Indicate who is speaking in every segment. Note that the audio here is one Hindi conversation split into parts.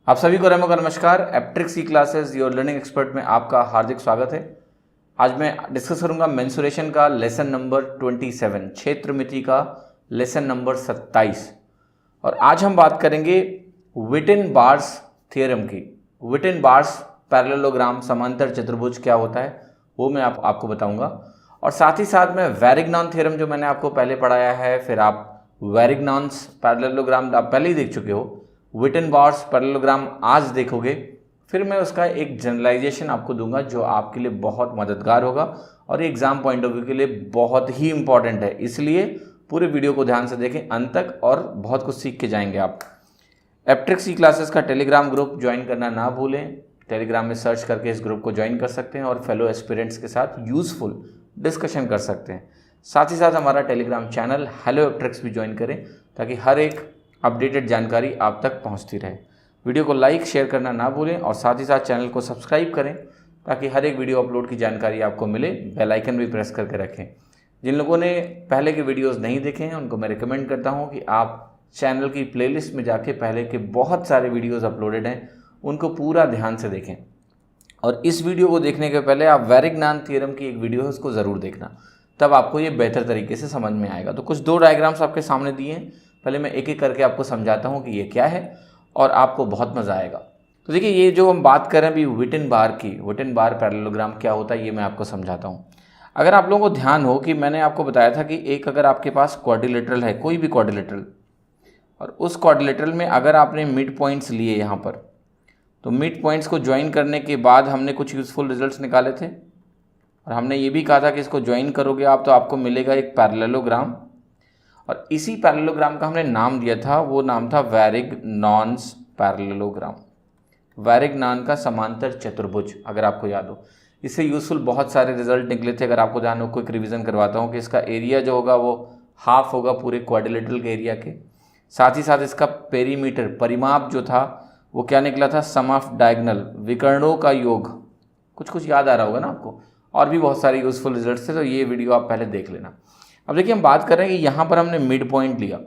Speaker 1: आप सभी को रेमो का नमस्कार। एप्ट्रिक्स की क्लासेस योर लर्निंग एक्सपर्ट में आपका हार्दिक स्वागत है। आज मैं डिस्कस करूंगा मेंसुरेशन का लेसन नंबर 27, क्षेत्रमिति का लेसन नंबर 27। और आज हम बात करेंगे विटिन-बार्स थ्योरम की। विटिन-बार्स पैरेललोग्राम समांतर चतुर्भुज क्या होता है वो मैं आपको बताऊंगा। और साथ ही साथ में वैरिग्नॉन थ्योरम जो मैंने आपको पहले पढ़ाया है, फिर आप वैरिग्नॉन्स पैरेललोग्राम आप पहले ही देख चुके हो, विटिन-बार्स पैरेललोग्राम आज देखोगे। फिर मैं उसका एक जनरलाइजेशन आपको दूंगा जो आपके लिए बहुत मददगार होगा और एग्जाम पॉइंट ऑफ व्यू के लिए बहुत ही इंपॉर्टेंट है। इसलिए पूरे वीडियो को ध्यान से देखें अंत तक और बहुत कुछ सीख के जाएंगे आप। एप्ट्रिक्स की क्लासेस का टेलीग्राम ग्रुप ज्वाइन करना ना भूलें। टेलीग्राम में सर्च करके इस ग्रुप को ज्वाइन कर सकते हैं और फेलो एस्पिरेंट्स के साथ यूजफुल डिस्कशन कर सकते हैं। साथ ही साथ हमारा टेलीग्राम चैनल हेलो एप्ट्रिक्स भी ज्वाइन करें ताकि हर एक अपडेटेड जानकारी आप तक पहुंचती रहे। वीडियो को लाइक शेयर करना ना भूलें और साथ ही साथ चैनल को सब्सक्राइब करें ताकि हर एक वीडियो अपलोड की जानकारी आपको मिले। बेल आइकन भी प्रेस करके रखें। जिन लोगों ने पहले के वीडियोस नहीं देखे हैं उनको मैं रिकमेंड करता हूं कि आप चैनल की प्लेलिस्ट में जाके पहले के बहुत सारे वीडियोज़ अपलोडेड हैं उनको पूरा ध्यान से देखें। और इस वीडियो को देखने के पहले आप वैरिग्नॉन थ्योरम की एक वीडियो है उसको ज़रूर देखना, तब आपको ये बेहतर तरीके से समझ में आएगा। तो कुछ दो डायग्राम्स आपके सामने दिए हैं, पहले मैं एक एक करके आपको समझाता हूँ कि ये क्या है और आपको बहुत मज़ा आएगा। तो देखिए, ये जो हम बात कर रहे हैं अभी विटिन-बार की, विटिन-बार पैरेललोग्राम क्या होता है ये मैं आपको समझाता हूँ। अगर आप लोगों को ध्यान हो कि मैंने आपको बताया था कि एक अगर आपके पास क्वाड्रिलेटरल है, कोई भी क्वाड्रिलेटरल, और उस क्वाड्रिलेटरल में अगर आपने मिड पॉइंट्स लिए यहाँ पर, तो मिड पॉइंट्स को ज्वाइन करने के बाद हमने कुछ यूज़फुल रिजल्ट्स निकाले थे और हमने ये भी कहा था कि इसको ज्वाइन करोगे आप तो आपको मिलेगा एक पैरेललोग्राम। और इसी पैरेललोग्राम का हमने नाम दिया था, वो नाम था वैरिग्नॉन्स पैरेललोग्राम, वैरिग्नॉन का समांतर चतुर्भुज, अगर आपको याद हो। इससे यूज़फुल बहुत सारे रिजल्ट निकले थे। अगर आपको ध्यान हो, क्विक रिवीजन करवाता हूँ कि इसका एरिया जो होगा वो हाफ होगा पूरे क्वाड्रिलेटरल के एरिया के। साथ ही साथ इसका पेरीमीटर, परिमाप जो था वो क्या निकला था, सम ऑफ डायगोनल, विकर्णों का योग। कुछ याद आ रहा होगा ना आपको। और भी बहुत सारे यूज़फुल रिजल्ट थे, तो ये वीडियो आप पहले देख लेना। अब देखिए, हम बात कर रहे हैं कि यहाँ पर हमने मिड पॉइंट लिया।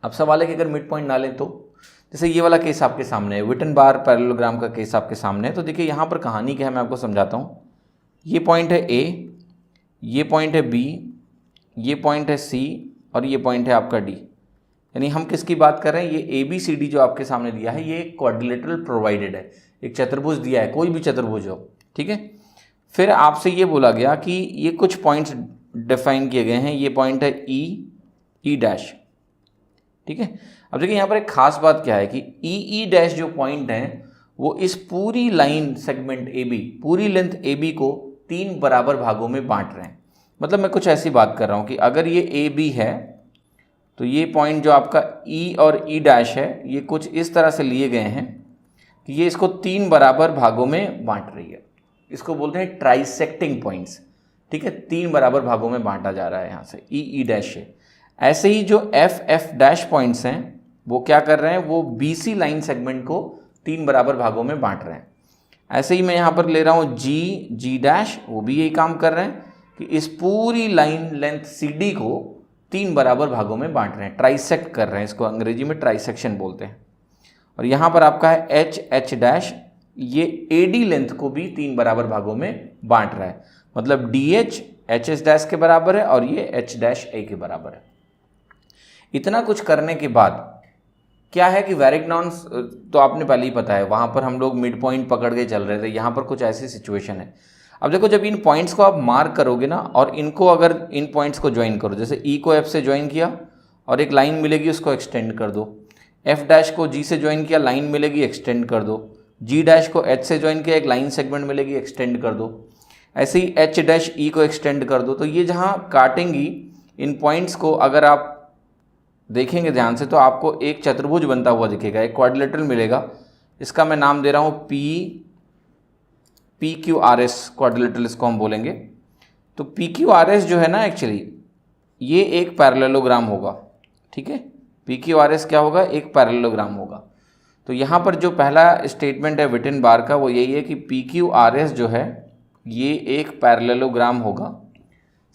Speaker 1: अब सवाल है कि अगर मिड पॉइंट ना लें तो, जैसे ये वाला केस आपके सामने है, विटिन-बार पैरेललोग्राम का केस आपके सामने है। तो देखिए यहाँ पर कहानी क्या है मैं आपको समझाता हूँ। ये पॉइंट है ए, ये पॉइंट है बी, ये पॉइंट है सी और ये पॉइंट है आपका डी। यानी हम किसकी बात कर रहे हैं, ये ABCD जो आपके सामने दिया है ये क्वाड्रिलेटरल प्रोवाइडेड है, एक चतुर्भुज दिया है, कोई भी चतुर्भुज हो, ठीक है। फिर आपसे ये बोला गया कि ये कुछ पॉइंट्स डिफाइन किए गए हैं। ये पॉइंट है ई डैश, ठीक है। अब देखिए यहाँ पर एक खास बात क्या है कि ई डैश जो पॉइंट है वो इस पूरी लाइन सेगमेंट AB, पूरी लेंथ AB को 3 बराबर भागों में बांट रहे हैं। मतलब मैं कुछ ऐसी बात कर रहा हूँ कि अगर ये AB है तो ये पॉइंट जो आपका E और E डैश है ये कुछ इस तरह से लिए गए हैं कि ये इसको 3 बराबर भागों में बांट रही है। इसको बोलते हैं ट्राइसेक्टिंग पॉइंट्स, ठीक है। 3 बराबर भागों में बांटा जा रहा है यहाँ से ई डैश से। ऐसे ही जो एफ डैश पॉइंट्स हैं वो क्या कर रहे हैं, वो BC लाइन सेगमेंट को 3 बराबर भागों में बांट रहे हैं। ऐसे ही मैं यहाँ पर ले रहा हूँ जी डैश, वो भी यही काम कर रहे हैं कि इस पूरी लाइन लेंथ CD को 3 बराबर भागों में बांट रहे हैं, ट्राइसेक्ट कर रहे हैं। इसको अंग्रेजी में ट्राइसेक्शन बोलते हैं। और यहाँ पर आपका है एच डैश, ये AD लेंथ को भी 3 बराबर भागों में बांट रहा है। मतलब DH HS डैश के बराबर है और ये H डैश A के बराबर है। इतना कुछ करने के बाद क्या है कि वैरिग्नॉन्स तो आपने पहले ही पता है, वहाँ पर हम लोग मिड पॉइंट पकड़ के चल रहे थे। यहाँ पर कुछ ऐसी सिचुएशन है। अब देखो, जब इन पॉइंट्स को आप मार्क करोगे ना और इनको अगर इन पॉइंट्स को ज्वाइन करो, जैसे E को F से ज्वाइन किया और एक लाइन मिलेगी उसको एक्सटेंड कर दो, F डैश को G से ज्वाइन किया, लाइन मिलेगी एक्सटेंड कर दो, G डैश को H से ज्वाइन किया, एक लाइन सेगमेंट मिलेगी एक्सटेंड कर दो। ऐसे ही H डैश E को एक्सटेंड कर दो। तो ये जहाँ काटेंगी इन पॉइंट्स को अगर आप देखेंगे ध्यान से तो आपको एक चतुर्भुज बनता हुआ दिखेगा, एक क्वाड्रिलेटरल मिलेगा। इसका मैं नाम दे रहा हूँ PQRS क्वाड्रिलेटरल, इसको हम बोलेंगे। तो PQRS जो है ना, एक्चुअली ये एक पैरेललोग्राम होगा, ठीक है। PQRS क्या होगा, एक पैरेललोग्राम होगा। तो यहाँ पर जो पहला स्टेटमेंट है विटिन-बार का वो यही है कि PQRS जो है ये एक पैरेललोग्राम होगा।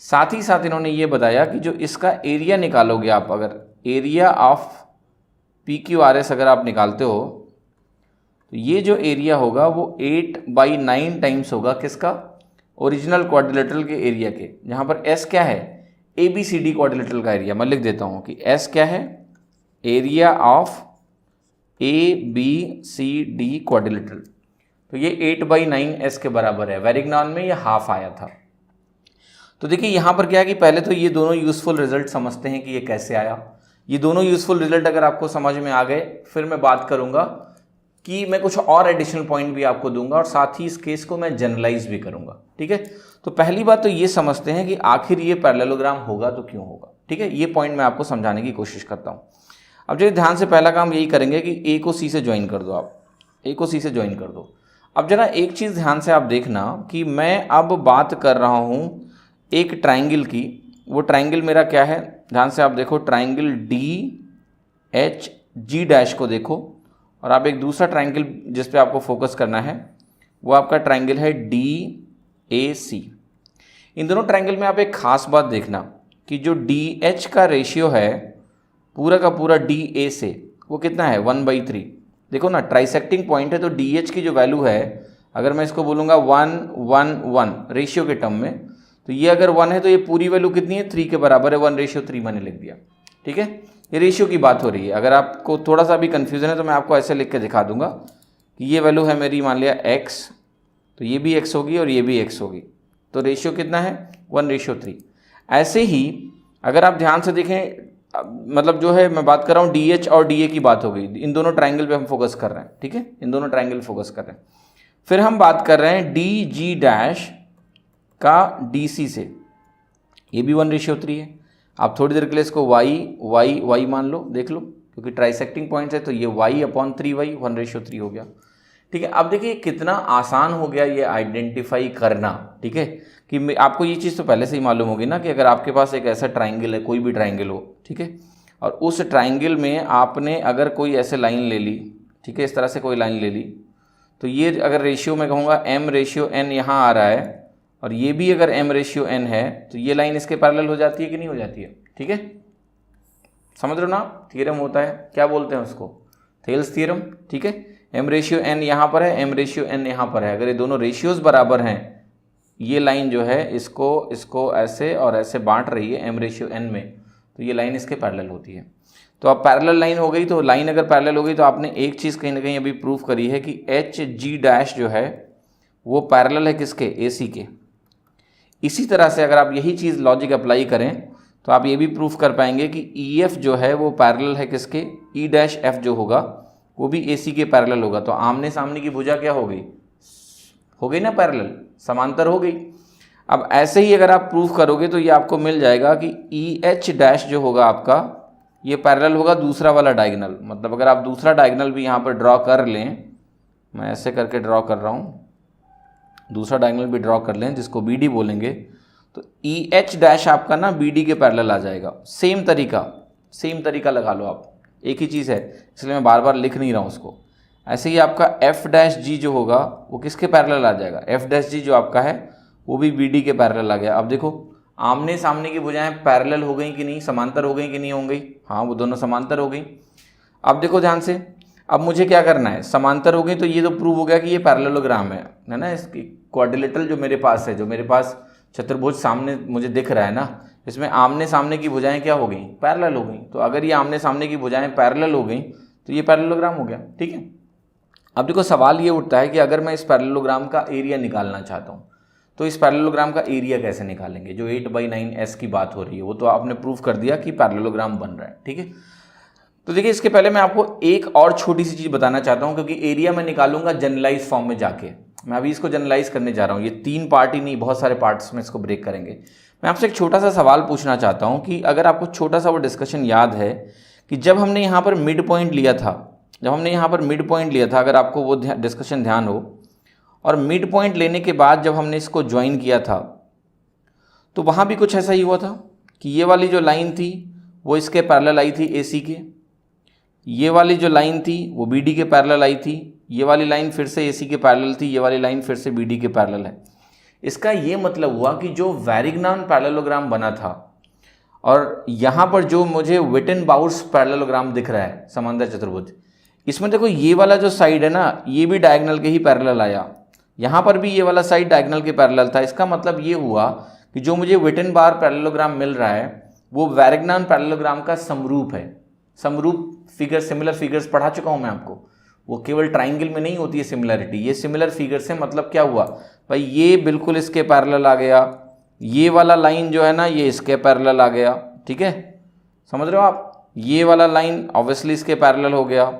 Speaker 1: साथ ही साथ इन्होंने ये बताया कि जो इसका एरिया निकालोगे आप, अगर एरिया ऑफ PQRS अगर आप निकालते हो तो ये जो एरिया होगा वो 8/9 टाइम्स होगा किसका, ओरिजिनल क्वाड्रिलेटरल के एरिया के, जहाँ पर एस क्या है, ABCD क्वाड्रिलेटरल का एरिया। मैं लिख देता हूँ कि एस क्या है, एरिया ऑफ ABCD क्वाड्रिलेटरल। तो ये 8/9 एस के बराबर है। वेरिग्नान में ये हाफ आया था। तो देखिए यहाँ पर क्या है कि पहले तो ये दोनों यूज़फुल रिजल्ट समझते हैं कि ये कैसे आया। ये दोनों यूज़फुल रिजल्ट अगर आपको समझ में आ गए, फिर मैं बात करूँगा कि मैं कुछ और एडिशनल पॉइंट भी आपको दूंगा और साथ ही इस केस को मैं जनरलाइज भी करूँगा। ठीक है, तो पहली बात तो ये समझते हैं कि आखिर ये पैरेललोग्राम होगा तो क्यों होगा। ठीक है, ये पॉइंट मैं आपको समझाने की कोशिश करता हूँ। अब जो ध्यान से पहला काम यही करेंगे कि ए को सी से ज्वाइन कर दो, आप ए को सी से ज्वाइन कर दो। अब जरा एक चीज़ ध्यान से आप देखना कि मैं अब बात कर रहा हूँ एक ट्राइंगल की। वो ट्राइंगल मेरा क्या है, ध्यान से आप देखो, ट्राइंगल DHG' को देखो, और आप एक दूसरा ट्राइंगल जिस पे आपको फोकस करना है वो आपका ट्राइंगल है DAC। इन दोनों ट्राइंगल में आप एक खास बात देखना कि जो DH का रेशियो है पूरा का पूरा DA से, वो कितना है, 1/3। देखो ना, ट्राइसेक्टिंग पॉइंट है, तो DH की जो वैल्यू है, अगर मैं इसको बोलूँगा 1:1:1 रेशियो के टर्म में, तो ये अगर 1 है तो ये पूरी वैल्यू कितनी है, 3 के बराबर है। 1:3 मैंने लिख दिया। ठीक है, ये रेशियो की बात हो रही है। अगर आपको थोड़ा सा भी कन्फ्यूजन है तो मैं आपको ऐसे लिख के दिखा दूंगा कि ये वैल्यू है मेरी, मान लिया x, तो ये भी x होगी और ये भी x होगी, तो रेशियो कितना है, 1:3। ऐसे ही अगर आप ध्यान से देखें, मतलब जो है मैं बात कर रहा हूँ DH और DA की बात हो गई, इन दोनों ट्राइंगल पे हम फोकस कर रहे हैं। ठीक है, इन दोनों ट्राइंगल फोकस कर रहे हैं। फिर हम बात कर रहे हैं DG' का DC से, ये भी 1:3 है। आप थोड़ी देर के लिए इसको y मान लो, देख लो, क्योंकि ट्राइसेक्टिंग पॉइंट्स है, तो ये y/3y 1:3 हो गया। ठीक है, अब देखिए कितना आसान हो गया ये आइडेंटिफाई करना। ठीक है, कि आपको ये चीज़ तो पहले से ही मालूम होगी ना कि अगर आपके पास एक ऐसा ट्राइंगल है, कोई भी ट्राइंगल हो, ठीक है, और उस ट्राइंगल में आपने अगर कोई ऐसे लाइन ले ली, ठीक है, इस तरह से कोई लाइन ले ली, तो ये अगर रेशियो मैं कहूँगा M/N यहाँ आ रहा है, और ये भी अगर M/N है, तो ये लाइन इसके पैरेलल हो जाती है कि नहीं हो जाती है। ठीक है, समझ रहे हो ना, थ्योरम होता है, क्या बोलते हैं उसको, थेल्स थ्योरम। ठीक है, M/N यहाँ पर है, M/N यहाँ पर है, अगर ये दोनों रेशियोज बराबर हैं, ये लाइन जो है इसको ऐसे और ऐसे बांट रही है M/N में, तो ये लाइन इसके पैरेलल होती है। तो अब पैरेलल लाइन हो गई, तो लाइन अगर पैरेलल हो गई तो आपने एक चीज़ कहीं ना कहीं अभी प्रूफ करी है कि HG' जो है वो पैरेलल है किसके, AC के। इसी तरह से अगर आप यही चीज़ लॉजिक अप्लाई करें तो आप ये भी प्रूफ कर पाएंगे कि EF जो है वो पैरेलल है किसके, E'(F) जो होगा वो भी AC के पैरेलल होगा। तो आमने सामने की भुजा क्या हो गई ना पैरेलल, समांतर हो गई। अब ऐसे ही अगर आप प्रूफ करोगे तो ये आपको मिल जाएगा कि EH' जो होगा आपका, ये पैरेलल होगा दूसरा वाला डायगोनल। मतलब अगर आप दूसरा डायगोनल भी यहाँ पर ड्रॉ कर लें, मैं ऐसे करके ड्रॉ कर रहा हूँ, दूसरा डायगोनल भी ड्रॉ कर लें जिसको BD बोलेंगे, तो EH' आपका ना BD के पैरेलल आ जाएगा। सेम तरीका लगा लो आप, एक ही चीज़ है, इसलिए मैं बार बार लिख नहीं रहा हूँ उसको। ऐसे ही आपका F' जो होगा वो किसके पैरेलल आ जाएगा, F' जो आपका है वो भी BD के पैरेलल आ गया। अब देखो आमने सामने की भुजाएं पैरेलल हो गई कि नहीं, समांतर हो गई कि नहीं हो गई, हाँ वो दोनों समांतर हो गई। अब देखो ध्यान से, अब मुझे क्या करना है, समांतर हो गई तो ये तो प्रूव हो गया कि ये पैरेललोग्राम है ना। इसकी क्वाड्रिलेटरल जो मेरे पास है, जो मेरे पास चतुर्भुज सामने मुझे दिख रहा है ना, इसमें आमने सामने की भुजाएं क्या हो गई, पैरेलल हो गई। तो अगर ये आमने सामने की भुजाएं पैरेलल हो गई तो ये पैरेललोग्राम हो गया। ठीक है, अब देखो सवाल ये उठता है कि अगर मैं इस पैरेललोग्राम का एरिया निकालना चाहता हूँ तो इस पैरेललोग्राम का एरिया कैसे निकालेंगे। जो 8/9 S की बात हो रही है वो तो आपने प्रूफ कर दिया कि पैरेललोग्राम बन रहा है। ठीक है, तो देखिए इसके पहले मैं आपको एक और छोटी सी चीज़ बताना चाहता हूँ, क्योंकि एरिया मैं निकालूंगा जनरलाइज फॉर्म में जाके। मैं अभी इसको जनरलाइज करने जा रहा हूँ, ये 3 पार्ट ही नहीं, बहुत सारे पार्ट्स में इसको ब्रेक करेंगे। मैं आपसे एक छोटा सा सवाल पूछना चाहता हूँ कि अगर आपको छोटा सा वो डिस्कशन याद है कि जब हमने यहाँ पर मिड पॉइंट लिया था, अगर आपको वो डिस्कशन ध्यान हो, और मिड पॉइंट लेने के बाद जब हमने इसको ज्वाइन किया था तो वहाँ भी कुछ ऐसा ही हुआ था कि ये वाली जो लाइन थी वो इसके पैरेलल आई थी AC के, ये वाली जो लाइन थी वो BD के पैरेलल आई थी, ये वाली लाइन फिर से AC के पैरेलल थी, ये वाली लाइन फिर से BD के पैरेलल है। इसका ये मतलब हुआ कि जो वेरिग्नान पैरेललोग्राम बना था और यहाँ पर जो मुझे विटेनबाउर्स पैरेललोग्राम दिख रहा है, समांतर चतुर्भुज, इसमें देखो ये वाला जो साइड है ना, ये भी डायगोनल के ही पैरेलल आया, यहाँ पर भी ये वाला साइड डायगोनल के पैरेलल था। इसका मतलब ये हुआ कि जो मुझे विटन बार पैरेललोग्राम मिल रहा है वो वैरिग्नान पैरेललोग्राम का समरूप है। समरूप फिगर, सिमिलर फिगर्स पढ़ा चुका हूँ मैं आपको, वो केवल ट्राइंगल में नहीं होती है सिमिलरिटी, ये सिमिलर फिगर से मतलब क्या हुआ भाई, ये बिल्कुल इसके पैरेलल आ गया, ये वाला लाइन जो है ना ये इसके पैरेलल आ गया, ठीक है, समझ रहे हो आप। ये वाला लाइन ऑब्वियसली इसके पैरेलल हो गया,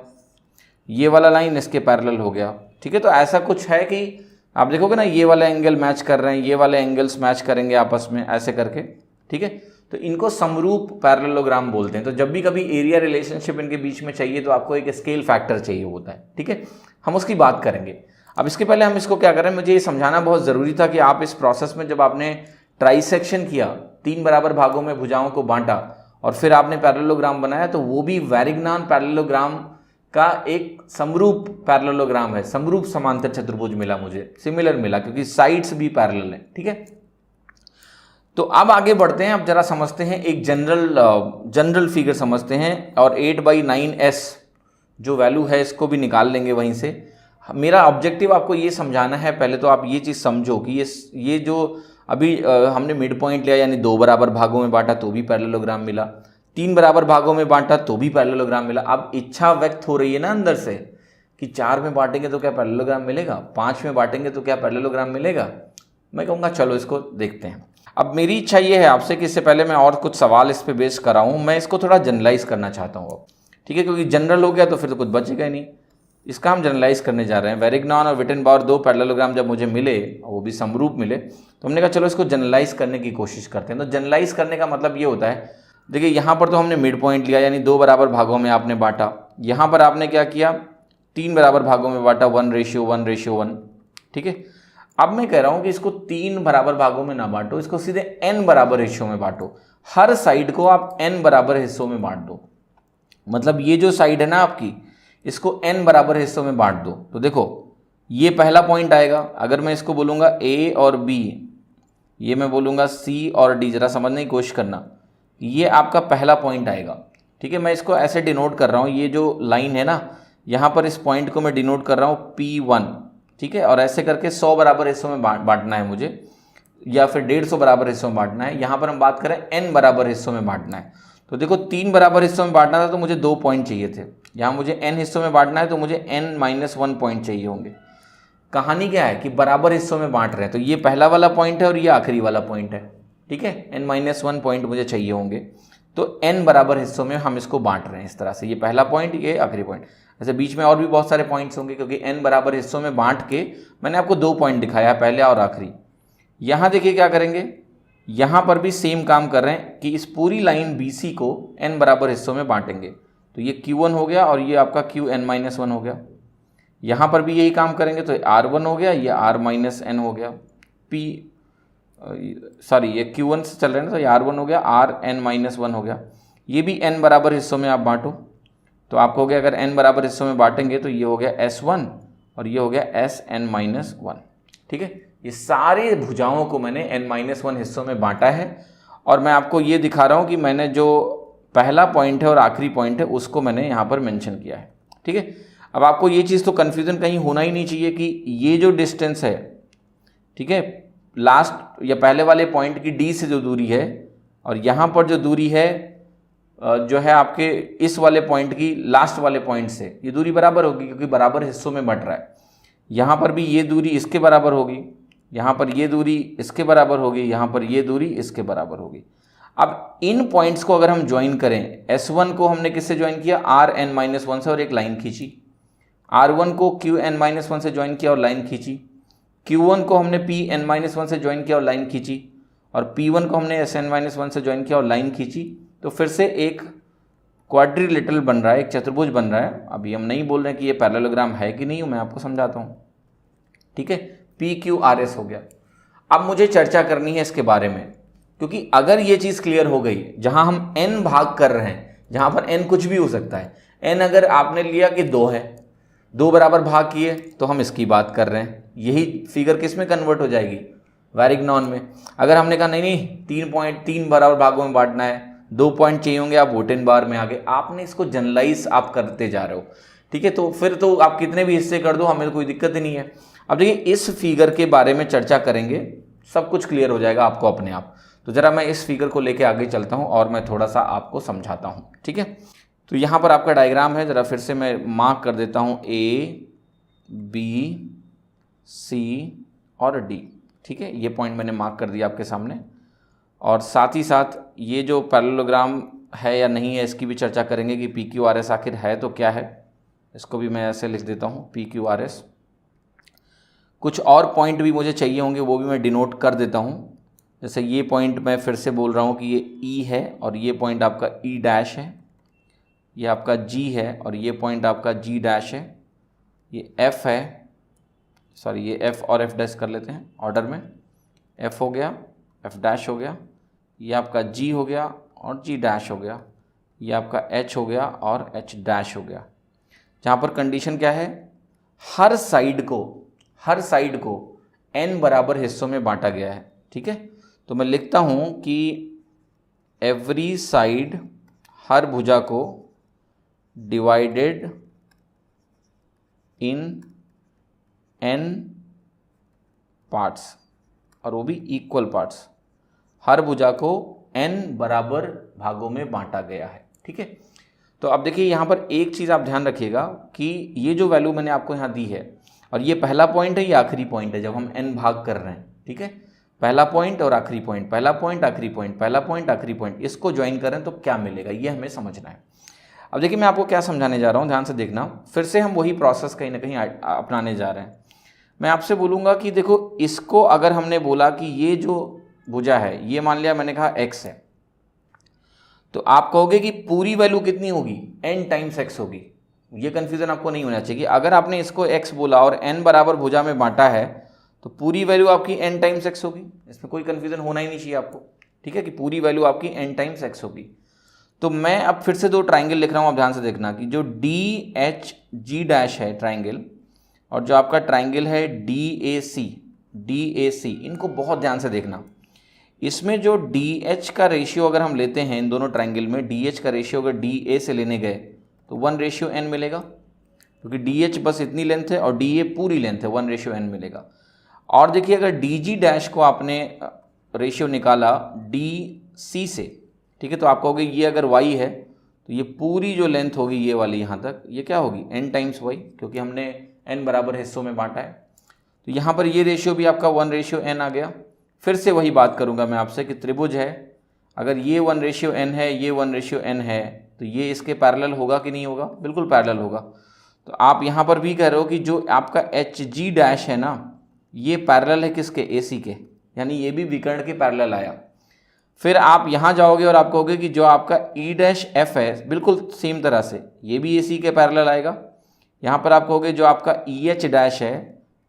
Speaker 1: ये वाला लाइन इसके पैरेलल हो गया, ठीक है। तो ऐसा कुछ है कि आप देखोगे ना ये वाले एंगल मैच कर रहे हैं, ये वाले एंगल्स मैच करेंगे आपस में ऐसे करके, ठीक है। तो इनको समरूप पैरेललोग्राम बोलते हैं। तो जब भी कभी एरिया रिलेशनशिप इनके बीच में चाहिए तो आपको एक स्केल फैक्टर चाहिए होता है, ठीक है, हम उसकी बात करेंगे। अब इसके पहले हम इसको क्या करें, मुझे ये समझाना बहुत ज़रूरी था कि आप इस प्रोसेस में जब आपने ट्राइसेक्शन किया, 3 बराबर भागों में भुजाओं को बांटा और फिर आपने पैरेललोग्राम बनाया, तो वो भी वैरिग्नान पैरेललोग्राम का एक समरूप पैरेललोग्राम है। समरूप समांतर चतुर्भुज मिला मुझे, सिमिलर मिला, क्योंकि साइड्स भी पैरेलल हैं, ठीक है। तो अब आगे बढ़ते हैं, अब जरा समझते हैं एक जनरल फिगर समझते हैं, और 8/9s जो वैल्यू है इसको भी निकाल लेंगे वहीं से। मेरा ऑब्जेक्टिव आपको ये समझाना है, पहले तो आप ये चीज़ समझो कि ये जो अभी हमने मिड पॉइंट लिया, यानी 2 बराबर भागों में बांटा तो भी पैरेललोग्राम मिला, 3 बराबर भागों में बांटा तो भी पैरेललोग्राम मिला। अब इच्छा व्यक्त हो रही है ना अंदर से कि 4 में बांटेंगे तो क्या पैरेललोग्राम मिलेगा, 5 में बांटेंगे तो क्या पैरेललोग्राम मिलेगा। मैं कहूँगा चलो इसको देखते हैं। अब मेरी इच्छा ये है आपसे कि इससे पहले मैं और कुछ सवाल इस पे बेस कराऊँ, मैं इसको थोड़ा जनरलाइज करना चाहता हूँ अब, ठीक है, क्योंकि जनरल हो गया तो फिर तो कुछ बचेगा ही नहीं। इसका हम जनरलाइज करने जा रहे हैं। वैरिग्नान और विटन-बाउर 2 पैरेललोग्राम जब मुझे मिले, वो भी समरूप मिले, तो हमने कहा चलो इसको जनरलाइज करने की कोशिश करते हैं। तो जनरलाइज करने का मतलब ये होता है, देखिए यहाँ पर तो हमने मिड पॉइंट लिया, यानी 2 बराबर भागों में आपने बांटा। यहाँ पर आपने क्या किया, 3 बराबर भागों में बांटा, 1:1:1, ठीक है। अब मैं कह रहा हूँ कि इसको 3 बराबर भागों में ना बांटो, इसको सीधे n बराबर हिस्सों में बांटो। हर साइड को आप n बराबर हिस्सों में बांट दो। मतलब ये जो साइड है ना आपकी, इसको n बराबर हिस्सों में बांट दो। तो देखो ये पहला पॉइंट आएगा, अगर मैं इसको बोलूँगा a और b, ये मैं बोलूँगा c और d, जरा समझने की कोशिश करना, ये आपका पहला पॉइंट आएगा, ठीक है। मैं इसको ऐसे डिनोट कर रहा हूँ, ये जो लाइन है ना यहाँ पर, इस पॉइंट को मैं डिनोट कर रहा हूँ P1, ठीक है। और ऐसे करके 100 बराबर हिस्सों में बांटना है मुझे, या फिर 150 बराबर हिस्सों में बांटना है। यहाँ पर हम बात करें n बराबर हिस्सों में बांटना है। तो देखो 3 बराबर हिस्सों में बांटना था तो मुझे 2 पॉइंट चाहिए थे, यहाँ मुझे n हिस्सों में बांटना है तो मुझे n-1 पॉइंट चाहिए होंगे। कहानी क्या है कि बराबर हिस्सों में बांट रहे हैं, तो ये पहला वाला पॉइंट है और ये आखिरी वाला पॉइंट है, ठीक है। n-1 पॉइंट मुझे चाहिए होंगे, तो n बराबर हिस्सों में हम इसको बांट रहे हैं इस तरह से, ये पहला पॉइंट, ये आखिरी पॉइंट। ऐसे बीच में और भी बहुत सारे पॉइंट्स होंगे, क्योंकि n बराबर हिस्सों में बांट के मैंने आपको 2 पॉइंट दिखाया, पहले और आखिरी। यहाँ देखिए क्या करेंगे, यहाँ पर भी सेम काम कर रहे हैं कि इस पूरी लाइन BC को n बराबर हिस्सों में बांटेंगे। तो ये Q1 हो गया और ये आपका Qn-1 हो गया। यहाँ पर भी यही काम करेंगे तो R1 हो गया, ये R-n हो गया, ये Q1 से चल रहे हैं ना, तो ये R1 हो गया, Rn-1 हो गया। ये भी n बराबर हिस्सों में आप बांटो, तो आपको हो गया, अगर n बराबर हिस्सों में बांटेंगे तो ये हो गया S1 और ये हो गया Sn-1, ठीक है। ये सारे भुजाओं को मैंने n-1 हिस्सों में बांटा है, और मैं आपको ये दिखा रहा हूँ कि मैंने जो पहला पॉइंट है और आखिरी पॉइंट है उसको मैंने यहाँ पर मेंशन किया है, ठीक है। अब आपको ये चीज़ तो कन्फ्यूज़न कहीं होना ही नहीं चाहिए कि ये जो डिस्टेंस है, ठीक है, लास्ट या पहले वाले पॉइंट की D से जो दूरी है और यहाँ पर जो दूरी है जो है आपके इस वाले पॉइंट की लास्ट वाले पॉइंट से, ये दूरी बराबर होगी, क्योंकि बराबर हिस्सों में बट रहा है। यहाँ पर भी ये दूरी इसके बराबर होगी, यहाँ पर ये दूरी इसके बराबर होगी, यहाँ पर ये दूरी इसके बराबर होगी। अब इन पॉइंट्स को अगर हम ज्वाइन करें, S1 को हमने किससे ज्वाइन किया, Rn-1 से, और एक लाइन खींची। R1 को Qn-1 से ज्वाइन किया और लाइन खींची। Q1 को हमने Pn-1 से ज्वाइन किया और लाइन खींची, और P1 को हमने Sn-1 से ज्वाइन किया और लाइन खींची। तो फिर से एक क्वाड्रिलेटरल बन रहा है, एक चतुर्भुज बन रहा है। अभी हम नहीं बोल रहे हैं कि ये पैरेललोग्राम है कि नहीं, मैं आपको समझाता हूँ, ठीक है। PQRS हो गया। अब मुझे चर्चा करनी है इसके बारे में, क्योंकि अगर ये चीज़ क्लियर हो गई, जहाँ हम n भाग कर रहे हैं, जहाँ पर n कुछ भी हो सकता है, n अगर आपने लिया कि 2 है, 2 बराबर भाग किए, तो हम इसकी बात कर रहे हैं। यही फिगर किस में कन्वर्ट हो जाएगी, वैरिग्नान में। अगर हमने कहा नहीं 3 बराबर भागों में बांटना है, 2 पॉइंट चाहिए होंगे, आप विटन बार में आ गए। आपने इसको जनरलाइज आप करते जा रहे हो, ठीक है, तो फिर तो आप कितने भी हिस्से कर दो, हमें कोई दिक्कत ही नहीं है। अब देखिए इस फिगर के बारे में चर्चा करेंगे, सब कुछ क्लियर हो जाएगा आपको अपने आप। तो जरा मैं इस फिगर को लेके आगे चलता हूं और मैं थोड़ा सा आपको समझाता हूं, ठीक है। तो यहाँ पर आपका डायग्राम है, जरा फिर से मैं मार्क कर देता हूँ A, B, C और D, ठीक है। ये पॉइंट मैंने मार्क कर दिया आपके सामने, और साथ ही साथ ये जो पैरेललोग्राम है या नहीं है इसकी भी चर्चा करेंगे कि PQRS आखिर है तो क्या है। इसको भी मैं ऐसे लिख देता हूँ PQRS। कुछ और पॉइंट भी मुझे चाहिए होंगे, वो भी मैं डिनोट कर देता हूँ। जैसे ये पॉइंट मैं फिर से बोल रहा हूँ कि ये E है और ये पॉइंट आपका E डैश है, ये आपका G है और ये पॉइंट आपका G डैश है, ये F है, सॉरी ये F और F डैश कर लेते हैं ऑर्डर में। F हो गया, F डैश हो गया, ये आपका G हो गया और G डैश हो गया, ये आपका H हो गया और H डैश हो गया। जहाँ पर कंडीशन क्या है, हर साइड को n बराबर हिस्सों में बांटा गया है, ठीक है। तो मैं लिखता हूँ कि एवरी साइड, हर भुजा को डिवाइडेड इन n पार्ट्स, और वो भी इक्वल पार्ट्स। हर भुजा को n बराबर भागों में बांटा गया है, ठीक है। तो अब देखिए यहाँ पर एक चीज़ आप ध्यान रखिएगा कि ये जो वैल्यू मैंने आपको यहाँ दी है, और ये पहला पॉइंट है, ये आखिरी पॉइंट है जब हम n भाग कर रहे हैं, ठीक है। पहला पॉइंट और आखिरी पॉइंट, पहला पॉइंट आखिरी पॉइंट, पहला पॉइंट आखिरी पॉइंट, इसको ज्वाइन करें तो क्या मिलेगा, ये हमें समझना है। अब देखिए मैं आपको क्या समझाने जा रहा हूँ, ध्यान से देखना। फिर से हम वही प्रोसेस कहीं ना कहीं अपनाने जा रहे हैं। मैं आपसे बोलूँगा कि देखो इसको अगर हमने बोला कि ये जो भुजा है, ये मान लिया मैंने कहा x है, तो आप कहोगे कि पूरी वैल्यू कितनी होगी, n टाइम्स x होगी। ये कन्फ्यूज़न आपको नहीं होना चाहिए कि अगर आपने इसको x बोला और n बराबर भुजा में बांटा है तो पूरी वैल्यू आपकी n टाइम्स x होगी। इसमें कोई कन्फ्यूज़न होना ही नहीं चाहिए आपको, ठीक है, कि पूरी वैल्यू आपकी n टाइम्स x होगी। तो मैं अब फिर से 2 ट्राइंगल लिख रहा हूँ, आप ध्यान से देखना कि जो DHG डैश है ट्राइंगल, और जो आपका ट्राइंगल है DAC, इनको बहुत ध्यान से देखना। इसमें जो DH का रेशियो अगर हम लेते हैं इन दोनों ट्राइंगल में, DH का रेशियो अगर DA से लेने गए तो 1:n मिलेगा, क्योंकि DH बस इतनी लेंथ है और DA पूरी लेंथ है, 1:n मिलेगा। और देखिए अगर DG डैश को आपने रेशियो निकाला DC से, ठीक है, तो आप कहोगे ये अगर y है तो ये पूरी जो लेंथ होगी ये वाली यहाँ तक, ये क्या होगी n टाइम्स y, क्योंकि हमने n बराबर हिस्सों में बांटा है। तो यहाँ पर ये रेशियो भी आपका 1:n आ गया। फिर से वही बात करूँगा मैं आपसे कि त्रिभुज है, अगर ये 1:n है, ये 1:n है, तो ये इसके पैरेलल होगा कि नहीं होगा, बिल्कुल पैरेलल होगा। तो आप यहाँ पर भी कह रहे हो कि जो आपका HG डैश है ना, ये पैरेलल है किसके, AC के, यानी ये भी विकर्ण के पैरेलल आया। फिर आप यहाँ जाओगे और आप कहोगे कि जो आपका E डैश F है, बिल्कुल सेम तरह से ये भी AC के पैरेलल आएगा। यहाँ पर आप कहोगे जो आपका EH डैश है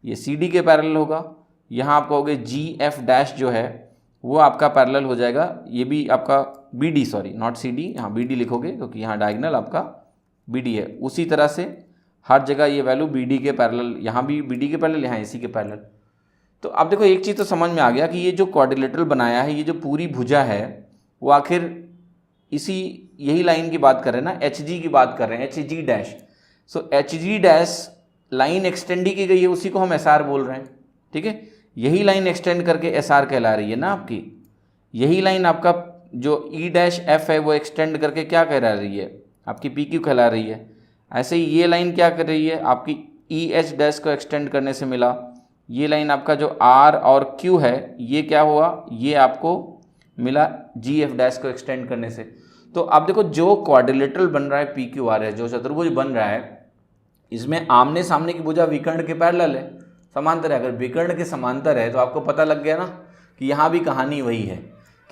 Speaker 1: ये CD के पैरेलल होगा। यहाँ आप कहोगे GF डैश जो है वो आपका पैरेलल हो जाएगा, ये भी आपका BD, सॉरी नॉट CD, यहाँ BD लिखोगे क्योंकि यहाँ डायगोनल आपका BD है। उसी तरह से हर जगह ये वैल्यू BD के पैरेलल, यहाँ भी BD के पैरेलल, यहाँ AC के पैरेलल। तो अब देखो एक चीज़ तो समझ में आ गया कि ये जो क्वाड्रिलेटरल बनाया है, ये जो पूरी भुजा है वो आखिर यही लाइन की बात कर रहे हैं ना, HG की बात कर रहे हैं, HG डैश। सो HG डैश लाइन एक्सटेंड ही की गई है, उसी को हम SR बोल रहे हैं, ठीक है। यही लाइन एक्सटेंड करके SR कहला रही है ना आपकी। यही लाइन आपका जो E डैश F है वो एक्सटेंड करके क्या कहला रही है, आपकी PQ कहला रही है। ऐसे ही ये लाइन क्या कर रही है, आपकी EH डैश को एक्सटेंड करने से मिला। ये लाइन आपका जो R और Q है ये क्या हुआ, ये आपको मिला GF डैश को एक्सटेंड करने से। तो अब देखो जो क्वाड्रिलेटरल बन रहा है PQR है, जो चतुर्भुज बन रहा है, इसमें आमने सामने की भुजा विकर्ण के पैरेलल है, समांतर है। अगर विकर्ण के समांतर है तो आपको पता लग गया ना कि यहाँ भी कहानी वही है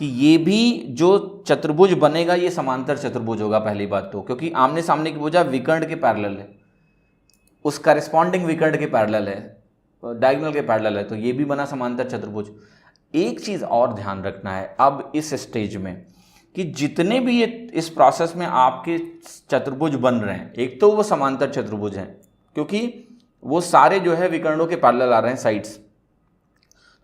Speaker 1: कि ये भी जो चतुर्भुज बनेगा ये समांतर चतुर्भुज होगा, पहली बात तो, क्योंकि आमने सामने की भुजा विकर्ण के पैरेलल है, उस करेस्पॉन्डिंग विकर्ण के पैरेलल है, डायगोनल के पैरेलल है, तो ये भी बना समांतर चतुर्भुज। एक चीज़ और ध्यान रखना है अब इस स्टेज में कि जितने भी ये इस प्रोसेस में आपके चतुर्भुज बन रहे हैं, एक तो वो समांतर चतुर्भुज हैं क्योंकि वो सारे जो है विकर्णों के पैरेलल आ रहे हैं साइड्स,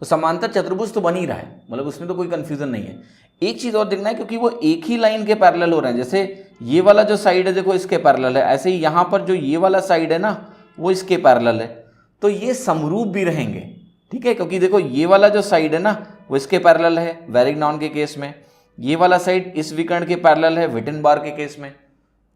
Speaker 1: तो समांतर चतुर्भुज तो बन ही रहा है, मतलब उसमें तो कोई कंफ्यूजन नहीं है। एक चीज़ और देखना है क्योंकि वो एक ही लाइन के पैरेलल हो रहे हैं, जैसे ये वाला जो साइड है देखो इसके पैरेलल है, ऐसे ही यहाँ पर जो ये वाला साइड है ना वो इसके पैरेलल है, तो ये समरूप भी रहेंगे, ठीक है, क्योंकि देखो ये वाला जो साइड है ना वो इसके पैरेलल है वैरिग्नॉन के केस में, ये वाला साइड इस विकर्ण के पैरेलल है विटन बार के केस में,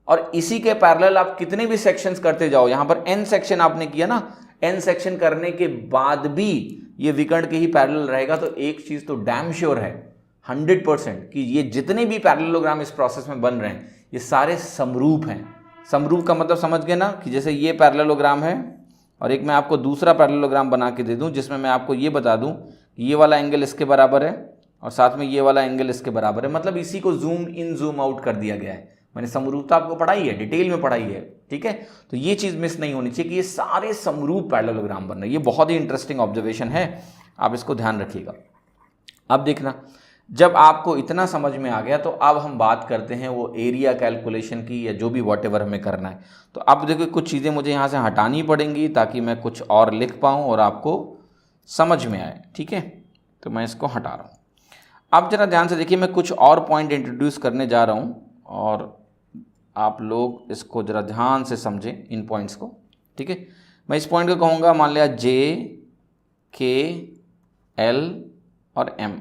Speaker 1: और इसी के पैरेलल आप कितने भी सेक्शंस करते जाओ, यहां पर n सेक्शन आपने किया ना, n सेक्शन करने के बाद भी ये विकर्ण के ही पैरेलल रहेगा, तो एक चीज तो डैम श्योर है 100% कि ये जितने भी पैरेललोग्राम इस प्रोसेस में बन रहे हैं ये सारे समरूप हैं। समरूप का मतलब समझ गए ना, कि जैसे ये पैरेललोग्राम है और एक मैं आपको दूसरा पैरेललोग्राम बना के दे दूं जिसमें मैं आपको ये बता दूं कि ये वाला एंगल इसके बराबर है और साथ में ये वाला एंगल इसके बराबर है, मतलब इसी को जूम इन जूम आउट कर दिया गया है। मैंने समरूपता आपको पढ़ाई है, डिटेल में पढ़ाई है, ठीक है, तो ये चीज मिस नहीं होनी चाहिए कि ये सारे समरूप पैरेललोग्राम बन रहे हैं। ये बहुत ही इंटरेस्टिंग ऑब्जर्वेशन है, आप इसको ध्यान रखिएगा। अब देखना, जब आपको इतना समझ में आ गया तो अब हम बात करते हैं वो एरिया कैलकुलेशन की या जो भी व्हाटएवर हमें करना है। तो अब देखो कुछ चीज़ें मुझे यहाँ से हटानी पड़ेंगी ताकि मैं कुछ और लिख पाऊँ और आपको समझ में आए, ठीक है, तो मैं इसको हटा रहा हूँ। अब जरा ध्यान से देखिए, मैं कुछ और पॉइंट इंट्रोड्यूस करने जा रहा हूँ और आप लोग इसको जरा ध्यान से समझें इन पॉइंट्स को, ठीक है। मैं इस पॉइंट को कहूँगा, मान लिया J, K, L और M,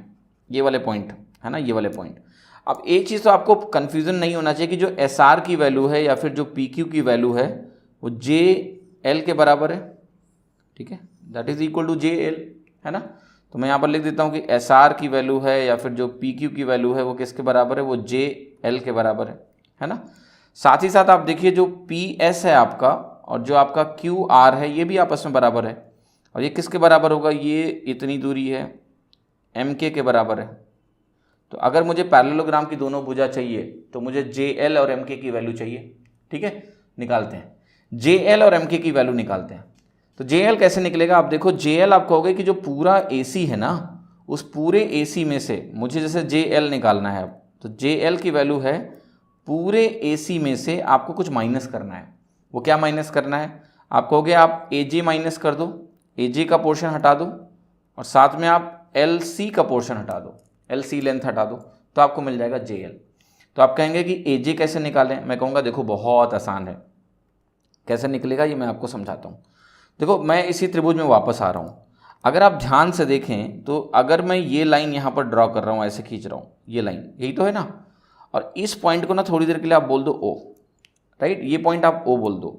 Speaker 1: ये वाले पॉइंट है ना, ये वाले पॉइंट। अब एक चीज़ तो आपको कन्फ्यूज़न नहीं होना चाहिए कि जो SR की वैल्यू है या फिर जो PQ की वैल्यू है वो JL के बराबर है, ठीक है, that is equal to JL, है ना। तो मैं यहाँ पर लिख देता हूँ कि SR की वैल्यू है या फिर जो PQ की वैल्यू है वो किसके बराबर है, वो JL के बराबर है ना। साथ ही साथ आप देखिए जो PS है आपका और जो आपका QR है ये भी आपस में बराबर है, और ये किसके बराबर होगा, ये इतनी दूरी है MK के बराबर है। तो अगर मुझे पैरेललोग्राम की दोनों भुजा चाहिए तो मुझे JL और MK की वैल्यू चाहिए, ठीक है, निकालते हैं, JL और MK की वैल्यू निकालते हैं। तो JL कैसे निकलेगा, आप देखो JL आप कहोगे कि जो पूरा AC है ना उस पूरे AC में से मुझे जैसे JL निकालना है, तो JL की वैल्यू है पूरे AC में से आपको कुछ माइनस करना है। वो क्या माइनस करना है, आप कहोगे आप AJ माइनस कर दो, AJ का पोर्शन हटा दो और साथ में आप LC का पोर्शन हटा दो, LC लेंथ हटा दो, तो आपको मिल जाएगा JL। तो आप कहेंगे कि AJ कैसे निकालें, मैं कहूँगा देखो बहुत आसान है, कैसे निकलेगा ये मैं आपको समझाता हूँ। देखो मैं इसी त्रिभुज में वापस आ रहा हूँ, अगर आप ध्यान से देखें तो अगर मैं ये लाइन यहाँ पर ड्रॉ कर रहा हूँ, ऐसे खींच रहा हूँ, ये लाइन यही तो है ना, और इस पॉइंट को ना थोड़ी देर के लिए आप बोल दो O, राइट, ये पॉइंट आप O बोल दो।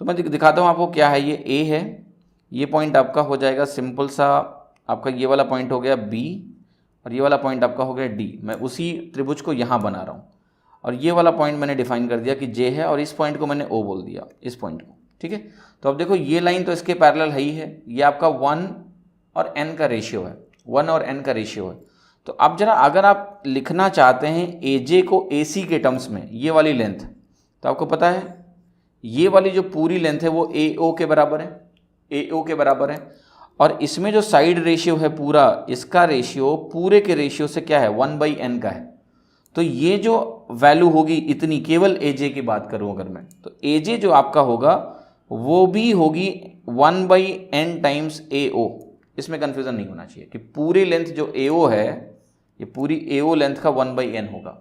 Speaker 1: तो मैं दिखाता हूँ आपको क्या है, ये A है, ये पॉइंट आपका हो जाएगा सिंपल सा, आपका ये वाला पॉइंट हो गया B और ये वाला पॉइंट आपका हो गया D। मैं उसी त्रिभुज को यहाँ बना रहा हूँ और ये वाला पॉइंट मैंने डिफाइन कर दिया कि J है और इस पॉइंट को मैंने O बोल दिया, इस पॉइंट को, ठीक है। तो अब देखो ये लाइन तो इसके पैरेलल है ही है, ये आपका 1 और n का रेशियो है, 1 और n का रेशियो है। तो अब जरा अगर आप लिखना चाहते हैं AJ को AC के टर्म्स में, ये वाली लेंथ, तो आपको पता है ये वाली जो पूरी लेंथ है वो AO के बराबर है, AO के बराबर है, और इसमें जो साइड रेशियो है पूरा, इसका रेशियो पूरे के रेशियो से क्या है, 1/n का है। तो ये जो वैल्यू होगी इतनी, केवल AJ की बात करूं अगर मैं, तो AJ जो आपका होगा वो भी होगी 1/n टाइम्स AO। इसमें कंफ्यूजन नहीं होना चाहिए कि पूरी लेंथ जो AO है ये पूरी AO लेंथ का 1/n होगा।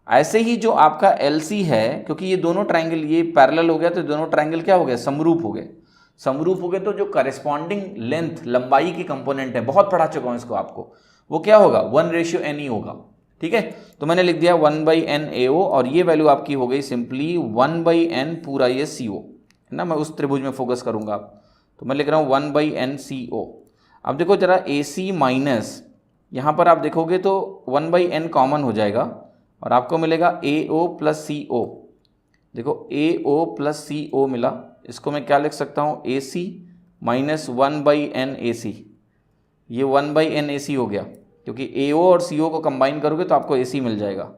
Speaker 1: ऐसे ही जो आपका LC है, क्योंकि ये दोनों ट्रायंगल ये पैरेलल हो गया तो दोनों ट्रायंगल क्या हो गए, समरूप हो गए। समरूप हो गए तो जो करेस्पॉन्डिंग लेंथ लंबाई की कंपोनेंट है, बहुत पढ़ा चुका हूं इसको आपको, वो क्या होगा 1:n ही होगा, ठीक है। तो मैंने लिख दिया 1/n AO और ये वैल्यू आपकी हो गई सिंपली 1/n पूरा ये CO है ना। मैं उस त्रिभुज में फोकस करूंगा, तो मैं लिख रहा हूँ 1/n CO। अब देखो जरा AC माइनस, यहाँ पर आप देखोगे तो 1/n कॉमन हो जाएगा और आपको मिलेगा AO प्लस CO। देखो AO प्लस CO मिला, इसको मैं क्या लिख सकता हूँ, AC माइनस 1/n AC, ये 1/n AC हो गया, क्योंकि AO और CO को कंबाइन करोगे तो आपको AC मिल जाएगा।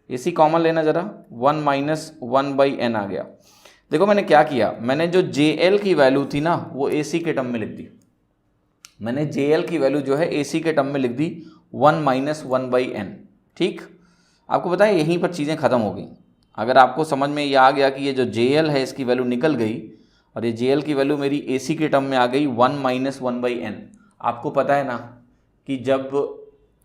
Speaker 1: AC कॉमन लेना जरा, 1 माइनस 1/n आ गया। देखो मैंने क्या किया, मैंने जो JL की वैल्यू थी ना वो AC के टर्म में लिख दी, मैंने JL की वैल्यू जो है AC के टर्म में लिख दी 1 माइनस 1/n, ठीक। आपको पता है यहीं पर चीज़ें ख़त्म हो गई। अगर आपको समझ में ये आ गया कि ये जो JL है इसकी वैल्यू निकल गई और ये JL की वैल्यू मेरी AC के टर्म में आ गई 1 माइनस 1/n, आपको पता है ना कि जब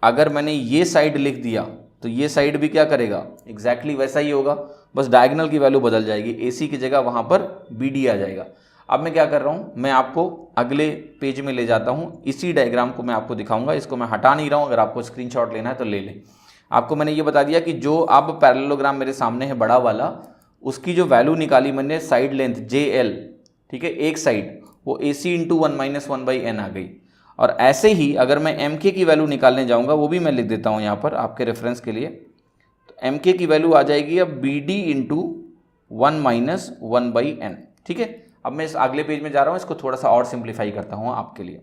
Speaker 1: अगर मैंने ये साइड लिख दिया तो ये साइड भी क्या करेगा, एग्जैक्टली वैसा ही होगा, बस डायगोनल की वैल्यू बदल जाएगी, AC की जगह वहाँ पर BD आ जाएगा। अब मैं क्या कर रहा हूँ, मैं आपको अगले पेज में ले जाता हूँ, इसी डायग्राम को मैं आपको दिखाऊंगा। इसको मैं हटा नहीं रहा हूँ, अगर आपको स्क्रीनशॉट लेना है तो ले लें। आपको मैंने ये बता दिया कि जो अब पैरेललोग्राम मेरे सामने है बड़ा वाला, उसकी जो वैल्यू निकाली मैंने साइड लेंथ JL, ठीक है, एक साइड, वो AC इंटू 1 माइनस 1/n आ गई। और ऐसे ही अगर मैं MK की वैल्यू निकालने जाऊँगा, वो भी मैं लिख देता हूँ यहाँ पर आपके रेफरेंस के लिए, तो MK की वैल्यू आ जाएगी अब BD इंटू 1 माइनस 1/n। ठीक है, अब मैं इस अगले पेज में जा रहा हूँ, इसको थोड़ा सा और सिंप्लीफाई करता हूँ आपके लिए।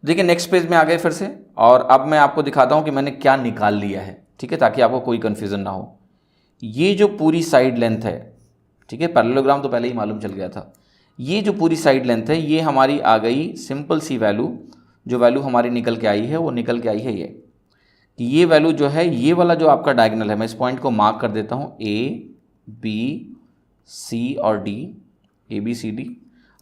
Speaker 1: देखिए नेक्स्ट पेज में आ गए फिर से, और अब मैं आपको दिखाता हूँ कि मैंने क्या निकाल लिया है, ठीक है, ताकि आपको कोई कन्फ्यूज़न ना हो। ये जो पूरी साइड लेंथ है, ठीक है, पैरेललोग्राम तो पहले ही मालूम चल गया था, ये जो पूरी साइड लेंथ है ये हमारी आ गई सिंपल सी वैल्यू। जो वैल्यू हमारी निकल के आई है वो निकल के आई है ये, कि ये वैल्यू जो है, ये वाला जो आपका डायगोनल है, मैं इस पॉइंट को मार्क कर देता हूँ, ABC और D, ABCD।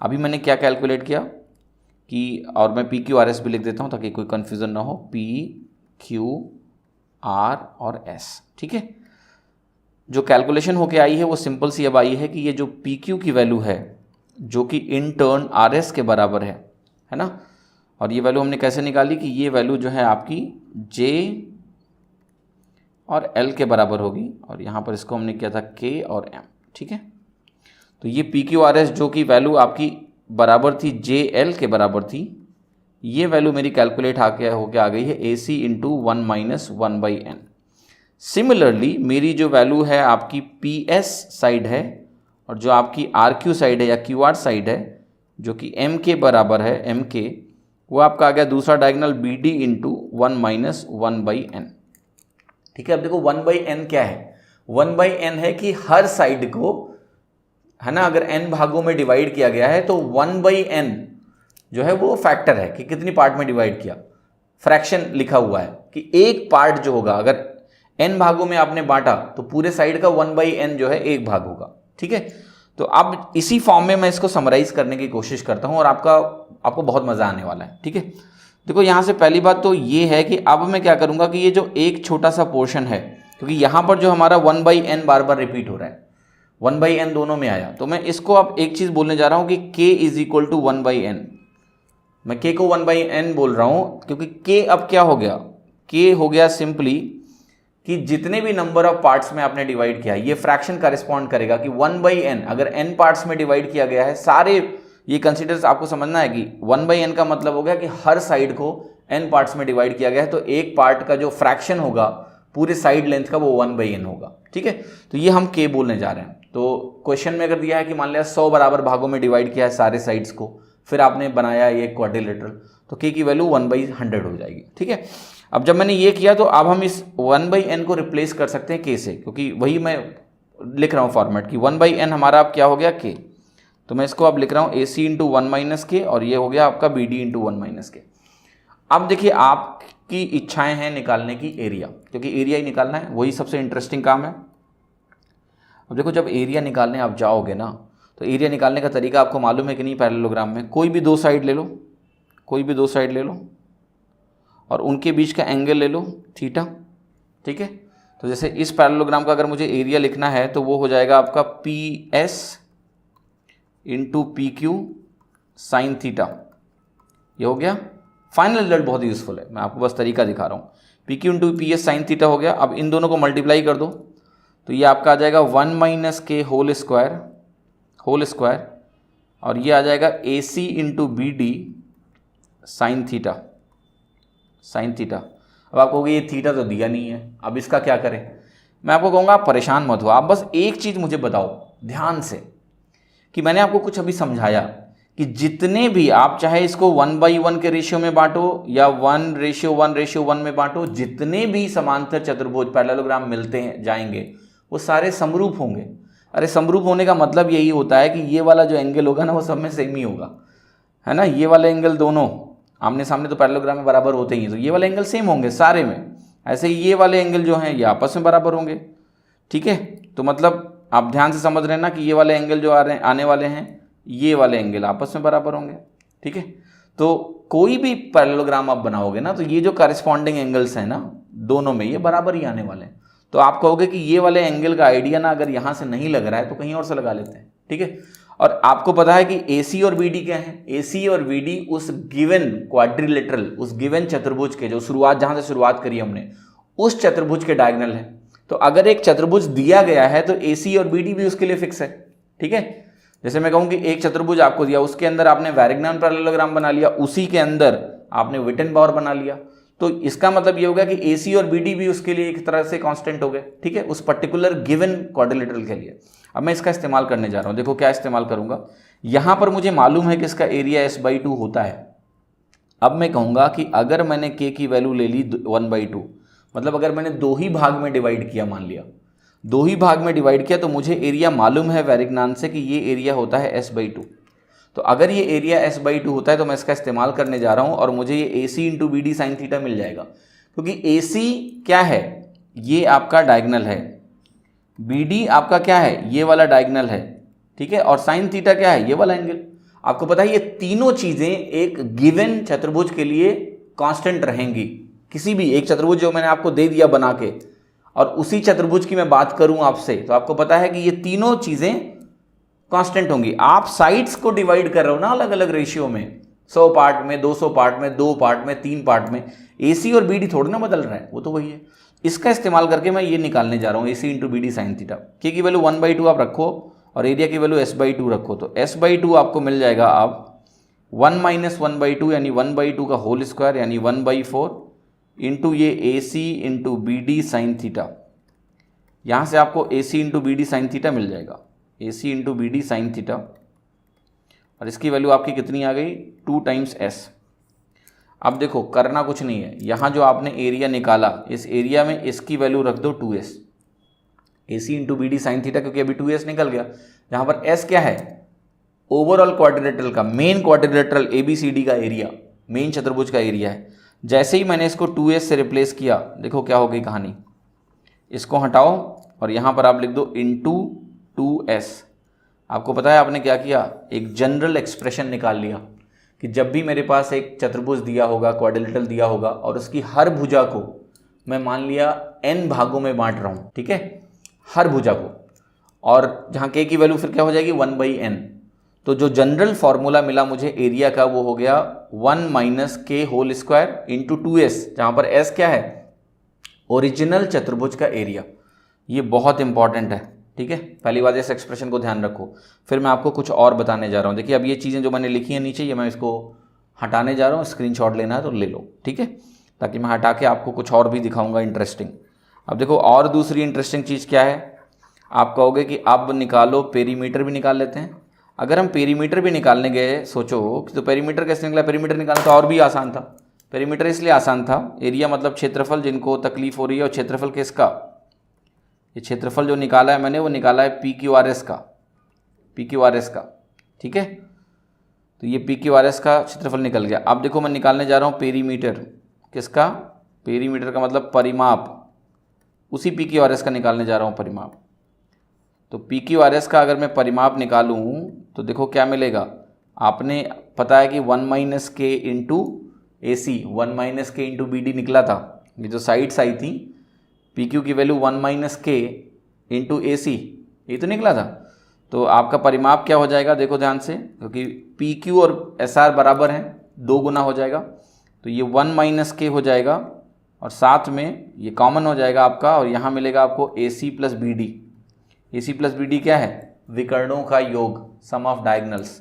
Speaker 1: अभी मैंने क्या कैलकुलेट किया कि, और मैं PQRS भी लिख देता हूँ ताकि कोई कन्फ्यूज़न ना हो, PQR और S। ठीक है, जो कैलकुलेशन होके आई है वो सिंपल सी अब आई है कि ये जो PQ की वैल्यू है, जो कि इन टर्न RS के बराबर है ना, और ये वैल्यू हमने कैसे निकाली कि ये वैल्यू जो है आपकी J और L के बराबर होगी, और यहाँ पर इसको हमने किया था K और M। ठीक है, तो ये PQRS जो कि वैल्यू आपकी बराबर थी JL के बराबर थी, ये वैल्यू मेरी कैलकुलेट होके आ गई है AC into 1 minus 1/n। Similarly मेरी जो वैल्यू है आपकी PS साइड है, और जो आपकी RQ साइड है या QR साइड है, जो कि M के बराबर है, MK, वो आपका आ गया दूसरा diagonal BD into 1 minus 1/n। ठीक है, अब देखो 1/n क्या है, 1/n है कि हर साइड को, है ना, अगर n भागों में डिवाइड किया गया है तो 1/n जो है वो फैक्टर है कि कितनी पार्ट में डिवाइड किया, फ्रैक्शन लिखा हुआ है कि एक पार्ट जो होगा, अगर n भागों में आपने बांटा तो पूरे साइड का 1/n जो है एक भाग होगा। ठीक है, तो अब इसी फॉर्म में मैं इसको समराइज करने की कोशिश करता हूं और आपको बहुत मजा आने वाला है। ठीक है, देखो यहां से पहली बात तो ये है कि अब मैं क्या करूंगा कि ये जो एक छोटा सा पोर्शन है, क्योंकि यहां पर जो हमारा 1/n बार बार रिपीट हो रहा है, 1/n दोनों में आया, तो मैं इसको अब एक चीज बोलने जा रहा हूं कि k is equal to 1/n। मैं k को 1/n बोल रहा हूं क्योंकि k अब क्या हो गया, k हो गया सिंपली कि जितने भी नंबर ऑफ पार्ट्स में आपने डिवाइड किया, ये फ्रैक्शन करेस्पॉन्ड करेगा कि 1/n, अगर n पार्ट्स में डिवाइड किया गया है सारे, ये कंसीडर आपको समझना है कि 1/n का मतलब हो गया कि हर साइड को n पार्ट्स में डिवाइड किया गया है, तो एक पार्ट का जो फ्रैक्शन होगा पूरे साइड लेंथ का वो 1/n होगा। ठीक है, तो ये हम k बोलने जा रहे हैं। तो क्वेश्चन में अगर दिया है कि मान लिया 100 बराबर भागों में डिवाइड किया है सारे साइड्स को, फिर आपने बनाया ये क्वाड्रिलेटरल, तो k की वैल्यू 1/100 हो जाएगी। ठीक है, अब जब मैंने ये किया तो अब हम इस 1/n को रिप्लेस कर सकते हैं k से, क्योंकि वही मैं लिख रहा हूँ फॉर्मेट कि 1/n हमारा अब क्या हो गया k, तो मैं इसको अब लिख रहा हूँ AC इंटू 1 माइनस के, और ये हो गया आपका BD इंटू 1 माइनस के। अब देखिए आपकी इच्छाएं हैं निकालने की एरिया, क्योंकि एरिया ही निकालना है, वही सबसे इंटरेस्टिंग काम है। अब देखो जब एरिया निकालने आप जाओगे ना, तो एरिया निकालने का तरीका आपको मालूम है कि नहीं, पैरेललोग्राम में कोई भी दो साइड ले लो, कोई भी दो साइड ले लो, और उनके बीच का एंगल ले लो थीटा। ठीक है, तो जैसे इस पैरेललोग्राम का अगर मुझे एरिया लिखना है तो वो हो जाएगा आपका PS into PQ sine theta, ये हो गया। फाइनल रिजल्ट बहुत यूजफुल है, मैं आपको बस तरीका दिखा रहा हूँ। PQ into PS sine theta हो गया। अब इन दोनों को मल्टीप्लाई कर दो तो ये आपका आ जाएगा 1 माइनस के होल स्क्वायर, और ये आ जाएगा AC into BD sine theta. अब आप कहोगे ये थीटा तो दिया नहीं है, अब इसका क्या करें। मैं आपको कहूँगा आप परेशान मत हो, आप बस एक चीज़ मुझे बताओ ध्यान से, कि मैंने आपको कुछ अभी समझाया कि जितने भी आप चाहे इसको 1/1 के रेशियो में बांटो या 1:1:1 में बांटो, जितने भी समांतर चतुर्भुज पैरेललोग्राम मिलते हैं जाएंगे वो सारे समरूप होंगे। अरे समरूप होने का मतलब यही होता है कि ये वाला जो एंगल होगा ना वो सब में सेम ही होगा, है ना। ये वाले एंगल दोनों आमने सामने तो पैरेललोग्राम में बराबर होते ही हैं, तो ये वाले एंगल सेम होंगे सारे में। ऐसे ही ये वाले एंगल जो हैं ये आपस में बराबर होंगे। ठीक है, तो मतलब आप ध्यान से समझ रहे हैं ना कि ये वाले एंगल जो आने वाले हैं, ये वाले एंगल आपस में बराबर होंगे। ठीक है, तो कोई भी पैरेललोग्राम आप बनाओगे ना तो ये जो कॉरेस्पॉन्डिंग एंगल्स हैं ना दोनों में, ये बराबर ही आने वाले हैं। तो आप कहोगे कि ये वाले एंगल का आइडिया ना अगर यहाँ से नहीं लग रहा है तो कहीं और से लगा लेते हैं, ठीक है। और आपको पता है कि AC और BD क्या है, AC और BD उस गिवन क्वाड्रिलेटरल, उस गिवन चतुर्भुज के जो जहां से शुरुआत करी हमने, उस चतुर्भुज के डायगोनल है। तो अगर एक चतुर्भुज दिया गया है तो AC और BD भी उसके लिए फिक्स है, ठीक है। जैसे मैं कहूं कि एक चतुर्भुज आपको दिया, उसके अंदर आपने वैरिग्नान पैरेललोग्राम बना लिया, उसी के अंदर आपने विटन-बाउर बना लिया, तो इसका मतलब ये होगा कि AC और BD भी उसके लिए एक तरह से कांस्टेंट हो गए, ठीक है, उस पर्टिकुलर गिवन क्वाड्रिलेटरल के लिए। अब मैं इसका इस्तेमाल करने जा रहा हूं, देखो क्या इस्तेमाल करूंगा। यहां पर मुझे मालूम है कि इसका एरिया S/2 होता है। अब मैं कहूंगा कि अगर मैंने K की वैल्यू ले ली 1/2, मतलब अगर मैंने 2 ही भाग में डिवाइड किया, मान लिया 2 ही भाग में डिवाइड किया, तो मुझे एरिया मालूम है वैरिग्नान से कि ये एरिया होता है S/2। तो अगर ये एरिया S/2 होता है तो मैं इसका इस्तेमाल करने जा रहा हूं और मुझे ये AC into BD sine theta मिल जाएगा, क्योंकि AC क्या है, ये आपका डायगोनल है, BD आपका क्या है, ये वाला डायगोनल है, ठीक है, और साइन थीटा क्या है, ये वाला एंगल। आपको पता है ये तीनों चीजें एक गिवन चतुर्भुज के लिए कांस्टेंट रहेंगी। किसी भी एक चतुर्भुज जो मैंने आपको दे दिया बना के, और उसी चतुर्भुज की मैं बात करूं आपसे, तो आपको पता है कि ये तीनों चीजें कांस्टेंट होंगी। आप साइड्स को डिवाइड कर रहे हो ना अलग अलग रेशियो में, 100 पार्ट में, 200 पार्ट में, 2 पार्ट में, 3 पार्ट में, AC और BD थोड़ी ना बदल रहा है, वो तो वही है। इसका इस्तेमाल करके मैं ये निकालने जा रहा हूँ AC into BD sine theta. K की वैल्यू 1/2 आप रखो और एरिया की वैल्यू S/2 रखो, तो S/2 आपको मिल जाएगा अब 1 माइनस 1/2 यानी 1/2 का होल स्क्वायर यानी 1/4 इंटू ये AC into BD sine theta. यहाँ से आपको AC into BD sine theta मिल जाएगा, AC into BD sine theta, और इसकी वैल्यू आपकी कितनी आ गई, 2 टाइम्स S। अब देखो करना कुछ नहीं है, यहाँ जो आपने एरिया निकाला, इस एरिया में इसकी वैल्यू रख दो 2S, AC into BD sine theta, क्योंकि अभी 2S निकल गया। यहाँ पर S क्या है, ओवरऑल क्वाड्रिलेटरल का, मेन क्वाड्रिलेटरल ABCD का एरिया, मेन चतुर्भुज का एरिया है। जैसे ही मैंने इसको 2S से रिप्लेस किया, देखो क्या हो गई कहानी, इसको हटाओ और यहाँ पर आप लिख दो इंटू 2S। आपको पता है आपने क्या किया, एक जनरल एक्सप्रेशन निकाल लिया कि जब भी मेरे पास एक चतुर्भुज दिया होगा, क्वाड्रिलेटरल दिया होगा, और उसकी हर भुजा को मैं मान लिया n भागों में बांट रहा हूँ, ठीक है, हर भुजा को, और जहाँ K की वैल्यू फिर क्या हो जाएगी 1/n। तो जो जनरल फॉर्मूला मिला मुझे एरिया का वो हो गया 1 minus K whole square into 2S, जहाँ पर S क्या है, ओरिजिनल चतुर्भुज का एरिया। ये बहुत इंपॉर्टेंट है, ठीक है, पहली बात इस एक्सप्रेशन को ध्यान रखो। फिर मैं आपको कुछ और बताने जा रहा हूँ। देखिए अब ये चीज़ें जो मैंने लिखी हैं नीचे, ये मैं इसको हटाने जा रहा हूँ, स्क्रीनशॉट लेना है तो ले लो, ठीक है, ताकि मैं हटा के आपको कुछ और भी दिखाऊंगा इंटरेस्टिंग। अब देखो और दूसरी इंटरेस्टिंग चीज़ क्या है, आप कहोगे कि अब निकालो पेरीमीटर भी निकाल लेते हैं। अगर हम पेरीमीटर भी निकालने गए, सोचो तो पेरीमीटर कैसे निकला, पेरीमीटर निकालना तो और भी आसान था। पेरीमीटर इसलिए आसान था, एरिया मतलब क्षेत्रफल, जिनको तकलीफ हो रही है, और क्षेत्रफल किसका, ये क्षेत्रफल जो निकाला है मैंने वो निकाला है PQRS का, PQRS का, ठीक है, तो ये PQRS का क्षेत्रफल निकल गया। अब देखो मैं निकालने जा रहा हूँ पेरीमीटर, किसका, पेरीमीटर का मतलब परिमाप, उसी PQRS का निकालने जा रहा हूँ परिमाप। तो PQRS का अगर मैं परिमाप निकालूँ तो देखो क्या मिलेगा, आपने पता है कि 1 minus K into AC, 1 minus K into BD निकला था, ये जो साइड्स आई थी, PQ की value 1 minus K into AC, ये तो निकला था। तो आपका परिमाप क्या हो जाएगा, देखो ध्यान से, क्योंकि PQ और SR बराबर हैं, 2 गुना हो जाएगा, तो ये 1 माइनस K हो जाएगा, और साथ में ये कॉमन हो जाएगा आपका, और यहाँ मिलेगा आपको AC plus BD। AC plus BD क्या है, विकर्णों का योग, सम ऑफ डायगोनल्स,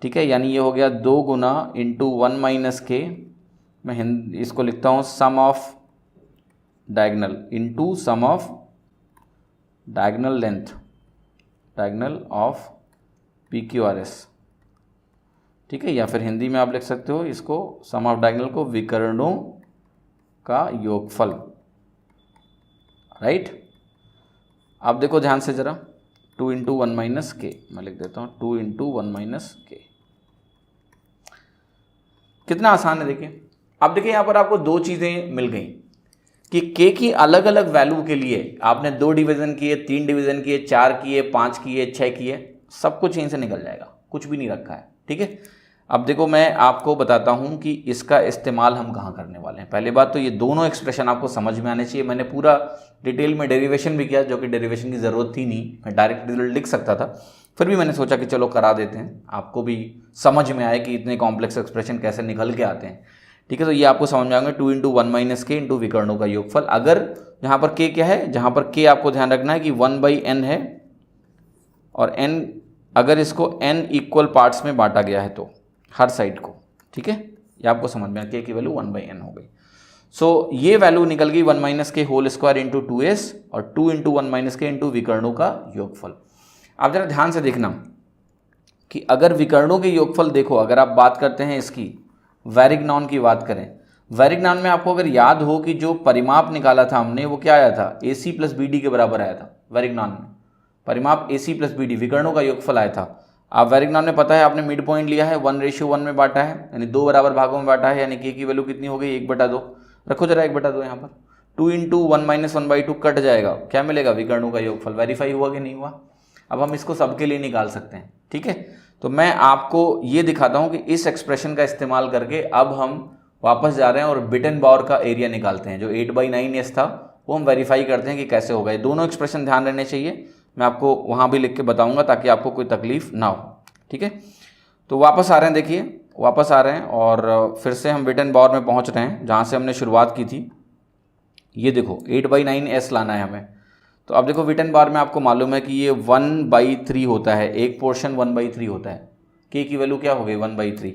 Speaker 1: ठीक है, यानी ये हो गया 2 गुना इंटू 1 माइनस K, मैं इसको लिखता हूँ sum of diagonal into sum of diagonal length, diagonal of PQRS, ठीक है, या फिर हिंदी में आप लिख सकते हो इसको, सम ऑफ डायगोनल को विकर्णों का योगफल, राइट। अब देखो ध्यान से जरा, 2 इंटू 1 माइनस K, मैं लिख देता हूँ 2 इंटू 1 माइनस K, कितना आसान है। देखिए अब देखिए यहाँ पर आपको 2 चीज़ें मिल गई कि K की अलग अलग वैल्यू के लिए आपने 2 डिवीज़न किए, 3 डिवीज़न किए, 4 किए, 5 किए, 6 किए, सब कुछ यहीं से निकल जाएगा, कुछ भी नहीं रखा है, ठीक है। अब देखो मैं आपको बताता हूँ कि इसका इस्तेमाल हम कहाँ करने वाले हैं। पहली बात तो ये दोनों एक्सप्रेशन आपको समझ में आने चाहिए। मैंने पूरा डिटेल में डेरिवेशन भी किया, जो कि डेरिवेशन की ज़रूरत थी नहीं, मैं डायरेक्ट रिजल्ट लिख सकता था, फिर भी मैंने सोचा कि चलो करा देते हैं, आपको भी समझ में आए कि इतने कॉम्प्लेक्स एक्सप्रेशन कैसे निकल के आते हैं। ठीक है, तो ये आपको समझ में आएंगे 2 × 1 - k × विकर्णों का योगफल। अगर यहाँ पर k क्या है, जहाँ पर k आपको ध्यान रखना है कि 1/n है, और n अगर इसको n इक्वल पार्ट्स में बांटा गया है तो हर साइड को, ठीक है, ये आपको समझ में आया, k की वैल्यू 1/n हो गई। सो ये वैल्यू निकल गई 1 - k whole square into 2s और 2 × 1 - k इंटू विकर्णों का योगफल। आप जरा ध्यान से देखना कि अगर विकर्णों के योगफल देखो, अगर आप बात करते हैं इसकी वैरिग्नॉन की बात करें, वैरिग्नॉन में आपको अगर याद हो कि जो परिमाप निकाला था हमने वो क्या आया था, AC + BD के बराबर आया था। वैरिग्नॉन में परिमाप AC + BD विकर्णों का योगफल आया था। आप वैरिग्नॉन में पता है आपने मिड पॉइंट लिया है, 1:1 में बांटा है, यानी 2 बराबर भागों में बांटा है, यानी k की वैल्यू कितनी हो गई, 1/2। रखो जरा 1/2 यहाँ पर, 2 × 1 - 1/2 कट जाएगा, क्या मिलेगा, विकर्णों का योगफल। वेरीफाई हुआ कि नहीं हुआ। अब हम इसको सबके लिए निकाल सकते हैं, ठीक है। तो मैं आपको ये दिखाता हूँ कि इस एक्सप्रेशन का इस्तेमाल करके अब हम वापस जा रहे हैं और बिटन-बाउर का एरिया निकालते हैं। जो 8/9s था वो हम वेरीफाई करते हैं कि कैसे होगा। दोनों एक्सप्रेशन ध्यान रहने चाहिए, मैं आपको वहाँ भी लिख के बताऊँगा ताकि आपको कोई तकलीफ ना हो, ठीक है। तो वापस आ रहे हैं, देखिए वापस आ रहे हैं और फिर से हम बिटन-बाउर में पहुँच रहे हैं जहाँ से हमने शुरुआत की थी। ये देखो 8/9s लाना है हमें। तो अब देखो विटन-बाउर में आपको मालूम है कि ये 1/3 होता है, एक पोर्शन 1/3 होता है। k की वैल्यू क्या हो गई, 1/3।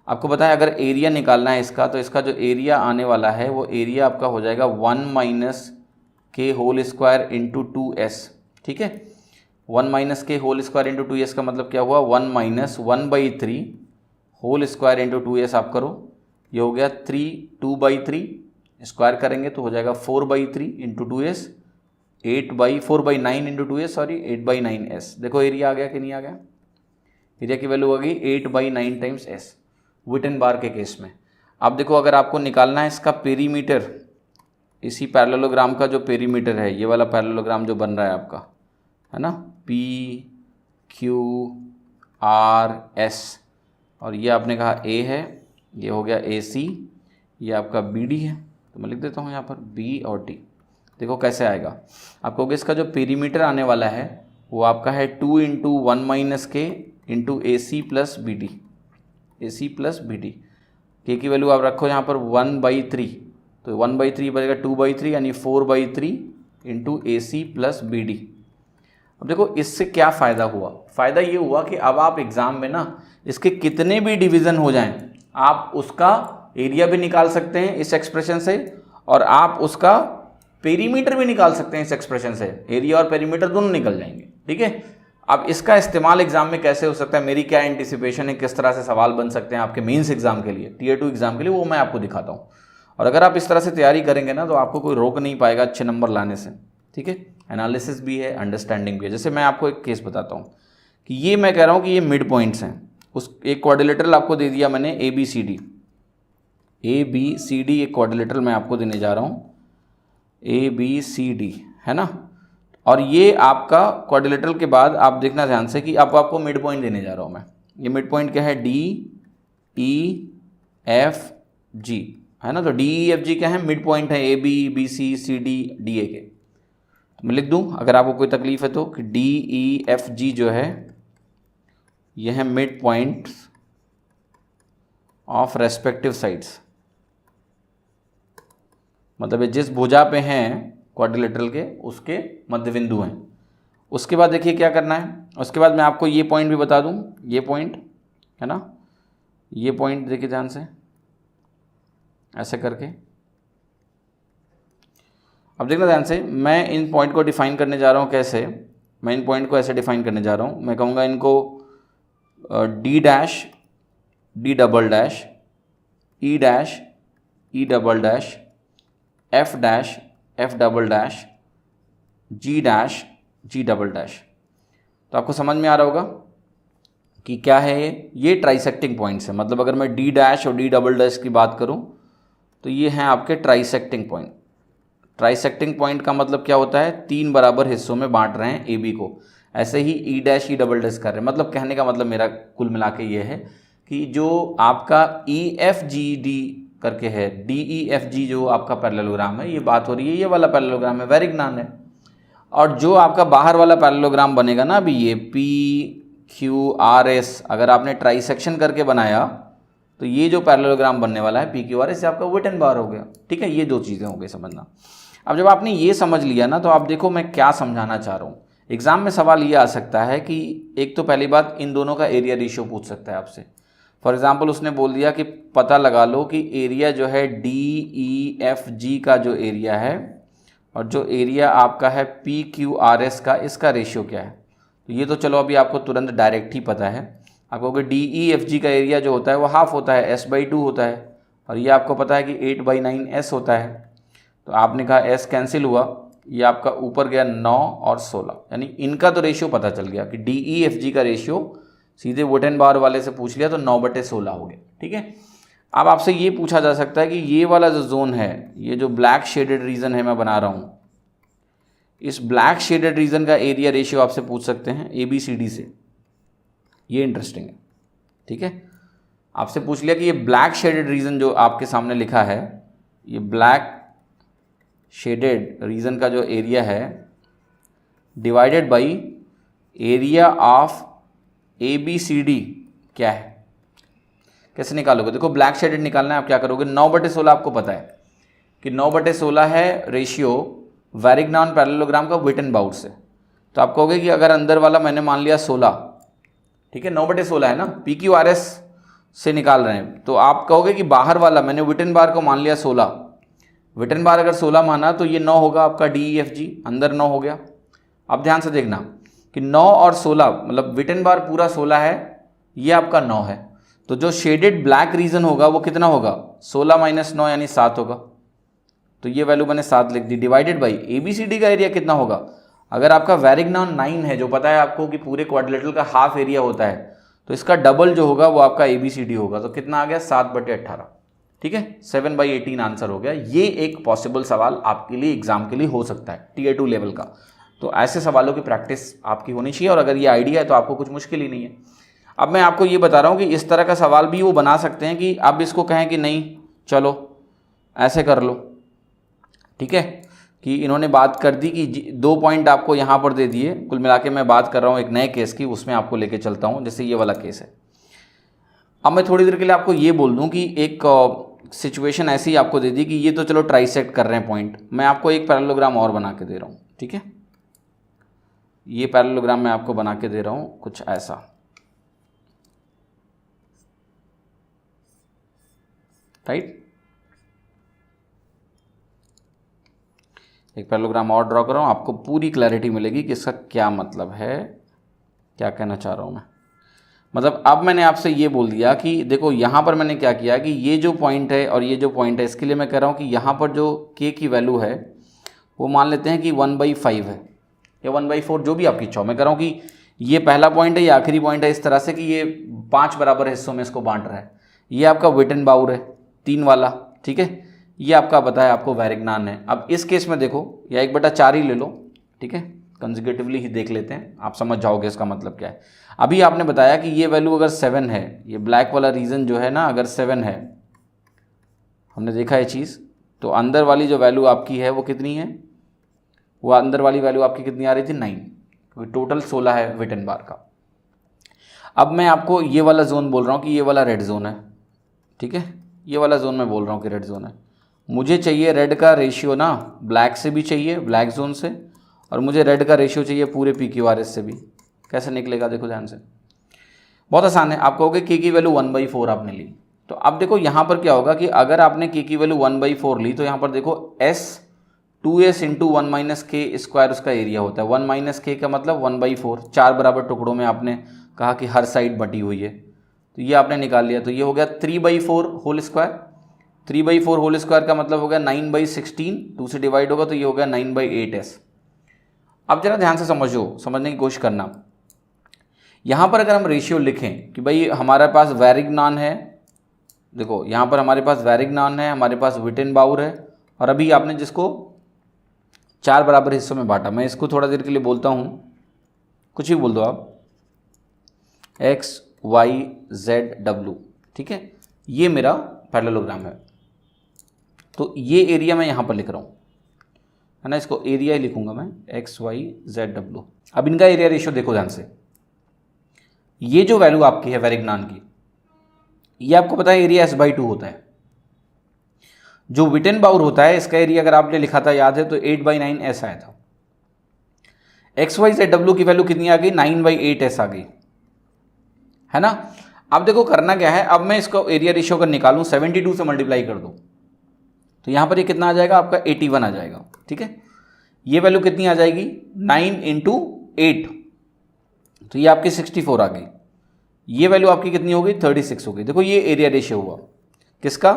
Speaker 1: आपको पता है अगर एरिया निकालना है इसका, तो इसका जो एरिया आने वाला है वो एरिया आपका हो जाएगा 1 - k whole square into 2s, ठीक है। 1 - k whole square into 2s का मतलब क्या हुआ, 1 - 1/3 होल स्क्वायर इंटू 2s आप करो, ये हो गया 2/3, स्क्वायर करेंगे तो हो जाएगा 4/3 into 2s, 4/9 into 2s, sorry 8/9s। देखो एरिया आ गया कि नहीं आ गया, एरिया की वैल्यू आ गई 8/9 टाइम्स s विटन-बाउर के केस में। अब देखो अगर आपको निकालना है इसका पेरीमीटर, इसी पैरेललोग्राम का जो पेरीमीटर है, ये वाला पैरेललोग्राम जो बन रहा है आपका, है ना, PQRS, और ये आपने कहा A है, ये हो गया AC, ये आपका BD है, तो मैं लिख देता हूँ यहाँ पर B और D। देखो कैसे आएगा, आपको इसका जो पेरीमीटर आने वाला है वो आपका है 2 × 1 - k into AC + BD, AC + BD। k की वैल्यू आप रखो यहाँ पर 1/3, तो 1/3 बनेगा 2/3, यानी 4/3 इंटू AC + BD। अब देखो इससे क्या फ़ायदा हुआ, फ़ायदा ये हुआ कि अब आप एग्ज़ाम में ना इसके कितने भी डिवीज़न हो जाएं, आप उसका एरिया भी निकाल सकते हैं इस एक्सप्रेशन से, और आप उसका पेरीमीटर भी निकाल सकते हैं इस एक्सप्रेशन से। एरिया और पेरीमीटर दोनों निकल जाएंगे, ठीक है। अब इसका इस्तेमाल एग्जाम में कैसे हो सकता है, मेरी क्या एंटिसिपेशन है, किस तरह से सवाल बन सकते हैं आपके मेंस एग्जाम के लिए, Tier 2 एग्जाम के लिए, वो मैं आपको दिखाता हूँ। और अगर आप इस तरह से तैयारी करेंगे ना तो आपको कोई रोक नहीं पाएगा अच्छे नंबर लाने से, ठीक है। एनालिसिस भी है, अंडरस्टैंडिंग भी है। जैसे मैं आपको एक केस बताता हूँ कि ये मैं कह रहा हूँ कि ये मिड पॉइंट्स हैं, उस एक क्वाड्रिलेटरल आपको दे दिया मैंने ABCD, एक क्वाड्रिलेटरल मैं आपको देने जा रहा हूँ ABCD, है ना। और ये आपका क्वाड्रिलेटरल के बाद आप देखना ध्यान से कि अब आपको मिड पॉइंट देने जा रहा हूँ मैं। ये मिड पॉइंट क्या है, DEFG, है ना। तो DEFG क्या है, मिड पॉइंट है ABBCCDDA के। तो मैं लिख दूँ अगर आपको कोई तकलीफ है तो कि DEFG जो है यह है mid point of respective sides, मतलब ये जिस भुजा पे हैं क्वाड्रिलेटरल के उसके मध्य बिंदु हैं। उसके बाद देखिए क्या करना है, उसके बाद मैं आपको ये पॉइंट भी बता दूं, ये पॉइंट है ना, ये पॉइंट देखिए ध्यान से ऐसे करके। अब देखना ध्यान से, मैं इन पॉइंट को डिफाइन करने जा रहा हूँ। कैसे, मैं इन पॉइंट को ऐसे डिफाइन करने जा रहा हूँ, मैं कहूँगा इनको D', D double dash, E dash, E double dash, F dash, F double dash, G dash, G double dash. तो आपको समझ में आ रहा होगा कि क्या है ये ट्राइसेक्टिंग पॉइंट्स है। मतलब अगर मैं D डैश और D डबल डैश की बात करूं तो ये हैं आपके ट्राइसेक्टिंग पॉइंट। ट्राइसेक्टिंग पॉइंट का मतलब क्या होता है, 3 बराबर हिस्सों में बांट रहे हैं AB को। ऐसे ही E dash, E double dash कर रहे हैं। मतलब कहने का मतलब मेरा कुल मिला के ये है कि जो आपका EFGD करके है, DEFG जो आपका पैरेललोग्राम है, ये बात हो रही है ये वाला पैरेललोग्राम है, वेरिग्नान है। और जो आपका बाहर वाला पैरेललोग्राम बनेगा ना अभी ये PQRS, अगर आपने ट्राइसेक्शन करके बनाया तो ये जो पैरेललोग्राम बनने वाला है PQRS से आपका विटन बार हो गया। ठीक है, ये दो चीज़ें हो गई समझना। अब जब आपने ये समझ लिया ना, तो आप देखो मैं क्या समझाना चाह रहा हूँ। एग्जाम में सवाल ये आ सकता है कि एक तो पहली बात, इन दोनों का एरिया रेशियो पूछ सकता है आपसे। फॉर एग्जाम्पल उसने बोल दिया कि पता लगा लो कि एरिया जो है DEFG का जो एरिया है और जो एरिया आपका है PQRS का, इसका रेशियो क्या है। तो ये तो चलो अभी आपको तुरंत डायरेक्ट ही पता है। आप कहोगे DEFG का एरिया जो होता है वो हाफ होता है, S/2 होता है, और ये आपको पता है कि 8/9 S होता है। तो आपने कहा S कैंसिल हुआ, ये आपका ऊपर गया 9 और 16, यानी इनका तो रेशियो पता चल गया कि DEFG का रेशियो सीधे वुटन बार वाले से पूछ लिया तो 9/16 हो गया। ठीक है, अब आपसे ये पूछा जा सकता है कि ये वाला जो जोन है, ये जो ब्लैक शेडेड रीजन है मैं बना रहा हूँ, इस ब्लैक शेडेड रीजन का एरिया रेशियो आपसे पूछ सकते हैं ABCD से। ये इंटरेस्टिंग है। ठीक है, आपसे पूछ लिया कि ये ब्लैक शेडेड रीजन जो आपके सामने लिखा है, ये ब्लैक शेडेड रीजन का जो एरिया है divided by area of ABCD क्या है, कैसे निकालोगे। देखो ब्लैक शेडेड निकालना है, आप क्या करोगे, 9/16 आपको पता है कि 9/16 है रेशियो वेरिग्नान पैरेललोग्राम का विटन बाउट से। तो आप कहोगे कि अगर अंदर वाला मैंने मान लिया 16, ठीक है 9/16 है ना, PQRS से निकाल रहे हैं, तो आप कहोगे कि बाहर वाला मैंने विटन बार को मान लिया 16, विटन बार अगर 16 माना तो ये 9 होगा आपका DEFG, अंदर 9 हो गया। अब ध्यान से देखना कि 9 और 16 मतलब विटन बार पूरा 16 है, ये आपका 9 है, तो जो शेडेड ब्लैक रीजन होगा वो कितना होगा, 16 - 9 यानी 7 होगा। तो ये वैल्यू मैंने 7 लिख दी, डिवाइडेड बाई ABCD का एरिया कितना होगा। अगर आपका वेरिग्नान 9 है, जो पता है आपको कि पूरे क्वाड्रिलेटरल का हाफ एरिया होता है, तो इसका डबल जो होगा वो आपका ABCD होगा। तो कितना आ गया, 7/18। ठीक है, 7/18 आंसर हो गया। ये एक पॉसिबल सवाल आपके लिए एग्जाम के लिए हो सकता है Tier 2 लेवल का। तो ऐसे सवालों की प्रैक्टिस आपकी होनी चाहिए, और अगर ये आइडिया है तो आपको कुछ मुश्किल ही नहीं है। अब मैं आपको ये बता रहा हूँ कि इस तरह का सवाल भी वो बना सकते हैं कि अब इसको कहें कि नहीं चलो ऐसे कर लो। ठीक है, कि इन्होंने बात कर दी कि 2 पॉइंट आपको यहाँ पर दे दिए। कुल मिला के मैं बात कर रहा हूँ एक नए केस की, उसमें आपको लेके चलता हूँ, जैसे ये वाला केस है। अब मैं थोड़ी देर के लिए आपको ये बोल दूँ कि एक सिचुएशन ऐसी आपको दे दी कि ये तो चलो ट्राइसेक्ट कर रहे हैं पॉइंट, मैं आपको एक पैरेललोग्राम और बना के दे रहा हूँ। ठीक है, ये पैरेललोग्राम मैं आपको बना के दे रहा हूँ कुछ ऐसा। राइट, एक पैरेललोग्राम और ड्रॉ कर रहा हूँ, आपको पूरी क्लैरिटी मिलेगी कि इसका क्या मतलब है, क्या कहना चाह रहा हूँ मैं। मतलब अब मैंने आपसे ये बोल दिया कि देखो यहाँ पर मैंने क्या किया कि ये जो पॉइंट है और ये जो पॉइंट है, इसके लिए मैं कह रहा हूँ कि यहाँ पर जो k की वैल्यू है वो मान लेते हैं कि 1/5 है या 1/4, जो भी आपकी इच्छा हो। मैं कह रहा हूँ कि ये पहला पॉइंट है, ये आखिरी पॉइंट है, इस तरह से कि ये 5 बराबर हिस्सों में इसको बांट रहा है। ये आपका विटन बाउर है 3 वाला। ठीक है, ये आपका पता है आपको वेरिग्नान है। अब इस केस में देखो, या 1/4 ही ले लो। ठीक है, कंसेक्यूटिवली ही देख लेते हैं, आप समझ जाओगे इसका मतलब क्या है। अभी आपने बताया कि ये वैल्यू अगर 7 है, ये ब्लैक वाला रीजन जो है ना अगर 7 है, हमने देखा ये चीज़, तो अंदर वाली जो वैल्यू आपकी है वो कितनी है, वो अंदर वाली वैल्यू आपकी कितनी आ रही थी, 9, क्योंकि टोटल 16 है विटन बार का। अब मैं आपको ये वाला जोन बोल रहा हूँ कि ये वाला रेड जोन है। ठीक है, ये वाला जोन मैं बोल रहा हूँ कि रेड जोन है। मुझे चाहिए रेड का रेशियो ना ब्लैक से भी चाहिए, ब्लैक जोन से, और मुझे रेड का रेशियो चाहिए पूरे PQRS से भी। कैसे निकलेगा देखो ध्यान से, बहुत आसान है। आप कहोगे k की वैल्यू 1/4 आपने ली, तो अब देखो यहाँ पर क्या होगा कि अगर आपने k की वैल्यू 1/4 ली, तो यहाँ पर देखो S 2S × 1 - k स्क्वायर उसका एरिया होता है। 1 - k का मतलब 1/4, 4 बराबर टुकड़ों में आपने कहा कि हर साइड बटी हुई है, तो ये आपने निकाल लिया। तो ये हो गया 3/4 होल स्क्वायर। 3/4 होल स्क्वायर का मतलब हो गया 9/16, 2 से डिवाइड होगा तो ये हो गया 9/8S। अब जरा ध्यान से समझो, समझने की कोशिश करना। यहाँ पर अगर हम रेशियो लिखें कि भाई हमारे पास वेरिग्नान है, देखो यहाँ पर हमारे पास वेरिग्नान है, हमारे पास विटन बाउर है, और अभी आपने जिसको 4 बराबर हिस्सों में बांटा। मैं इसको थोड़ा देर के लिए बोलता हूँ, कुछ भी बोल दो आप, x वाई जेड डब्लू, ठीक है, ये मेरा पैरेललोग्राम है। तो ये एरिया मैं यहाँ पर लिख रहा हूँ, है ना, इसको एरिया ही लिखूंगा मैं, एक्स वाई जेड डब्लू। अब इनका एरिया रेशियो देखो ध्यान से, ये जो वैल्यू आपकी है वेरिग्नान की, ये आपको पता है एरिया एस बाई 2 होता है। जो विटेनबाउर होता है इसका एरिया अगर आपने लिखा था याद है तो 8/9 एस आया था। एक्स वाई जेड डब्ल्यू की वैल्यू कितनी आ गई, 9/8 एस आ गई, है ना। अब देखो करना क्या है, अब मैं इसको एरिया रेशियो अगर निकालूं 72 से मल्टीप्लाई कर दूं तो यहां पर ये कितना आ जाएगा आपका 81 आ जाएगा, ठीक है। ये वैल्यू कितनी आ जाएगी 9 × 8, तो ये आपकी 64 आ गई। ये वैल्यू आपकी कितनी हो गई 36 हो गई। देखो ये एरिया रेशियो हुआ किसका,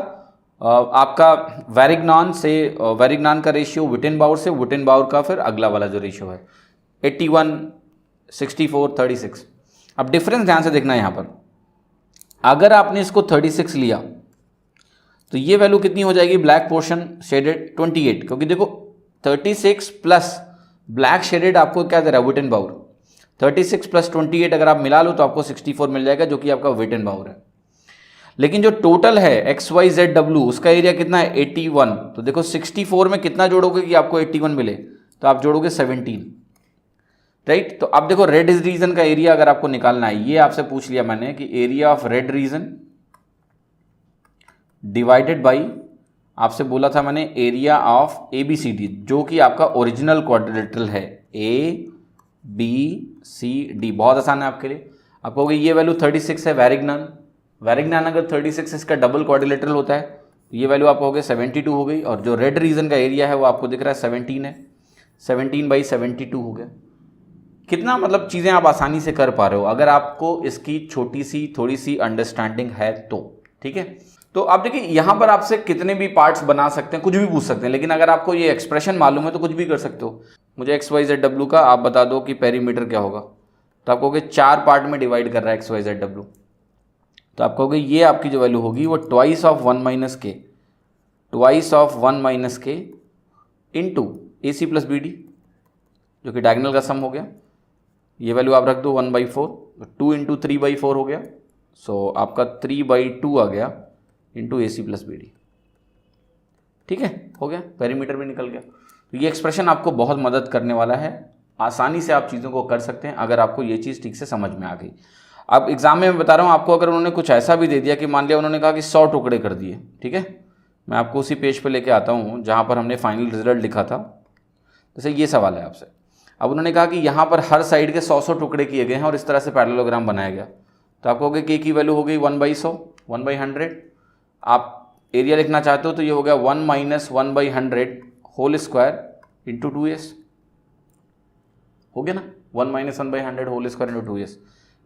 Speaker 1: आपका वेरिग्नान से, वेरिग्नान का रेशियो विटेनबाउर से, विटेनबाउर का फिर अगला वाला जो रेशियो है 81, 64, 36। अब डिफरेंस ध्यान से देखना यहां पर, अगर आपने इसको 36 लिया तो ये वैल्यू कितनी हो जाएगी ब्लैक पोर्शन शेडेड 28, क्योंकि देखो 36 प्लस ब्लैक शेडेड आपको क्या दे रहा है विटेनबाउर, 36 प्लस 28 अगर आप मिला लो तो आपको 64 मिल जाएगा जो कि आपका विटेनबाउर है। लेकिन जो टोटल है एक्स वाई जेड डब्ल्यू उसका एरिया कितना है 81, तो देखो 64 में कितना जोड़ोगे कि आपको 81 मिले, तो आप जोड़ोगे 17, राइट। तो अब देखो रेड रीजन का एरिया अगर आपको निकालना है, ये आपसे पूछ लिया मैंने कि area of red region divided by, आपसे बोला था मैंने area of A B C D, जो कि आपका ओरिजिनल क्वाड्रिलेटरल है ए बी सी डी। बहुत आसान है आपके लिए। आप कहोगे ये वैल्यू 36 है वेरिग्नान, वेरिग्नान अगर 36 इसका डबल क्वाड्रिलेटरल होता है तो ये वैल्यू आप कहोगे 72 हो गई, और जो रेड रीजन का एरिया है वो आपको दिख रहा है 17 है, 17/72 हो गया। कितना मतलब चीज़ें आप आसानी से कर पा रहे हो अगर आपको इसकी छोटी सी थोड़ी सी अंडरस्टैंडिंग है तो, ठीक है। तो आप देखिए यहाँ पर आपसे कितने भी पार्ट्स बना सकते हैं, कुछ भी पूछ सकते हैं, लेकिन अगर आपको ये एक्सप्रेशन मालूम है तो कुछ भी कर सकते हो। मुझे एक्स वाई जेड डब्ल्यू का आप बता दो कि पेरीमीटर क्या होगा, तो आप कहोगे 4 पार्ट में डिवाइड कर रहा है एक्स वाई जेड डब्ल्यू, तो आप कहोगे ये आपकी जो वैल्यू होगी वो twice of 1 - k, twice of 1 - k into A C plus B D, जो कि डायगोनल का सम हो गया। ये वैल्यू आप रख दो 1/4, 2 × 3/4 हो गया, सो आपका 3/2 आ गया into A C plus B D, ठीक है, हो गया, पेरीमीटर भी निकल गया। तो ये एक्सप्रेशन आपको बहुत मदद करने वाला है, आसानी से आप चीज़ों को कर सकते हैं अगर आपको ये चीज़ ठीक से समझ में आ गई। अब एग्जाम में मैं बता रहा हूँ आपको, अगर उन्होंने कुछ ऐसा भी दे दिया कि मान लिया उन्होंने कहा कि 100 टुकड़े कर दिए, ठीक है, मैं आपको उसी पेज पे लेके आता हूँ जहाँ पर हमने फाइनल रिजल्ट लिखा था। जैसे ये सवाल है आपसे, अब उन्होंने कहा कि यहाँ पर हर साइड के 100 टुकड़े किए गए हैं और इस तरह से पैरेललोग्राम बनाया गया, तो आप कहोगे के की वैल्यू हो गई 1/100, 1/100। आप एरिया लिखना चाहते हो तो ये हो गया 1 - 1/100 होल स्क्वायर इंटू 2s, हो गया ना, 1 - 1/100 होल स्क्वायर इंटू 2s।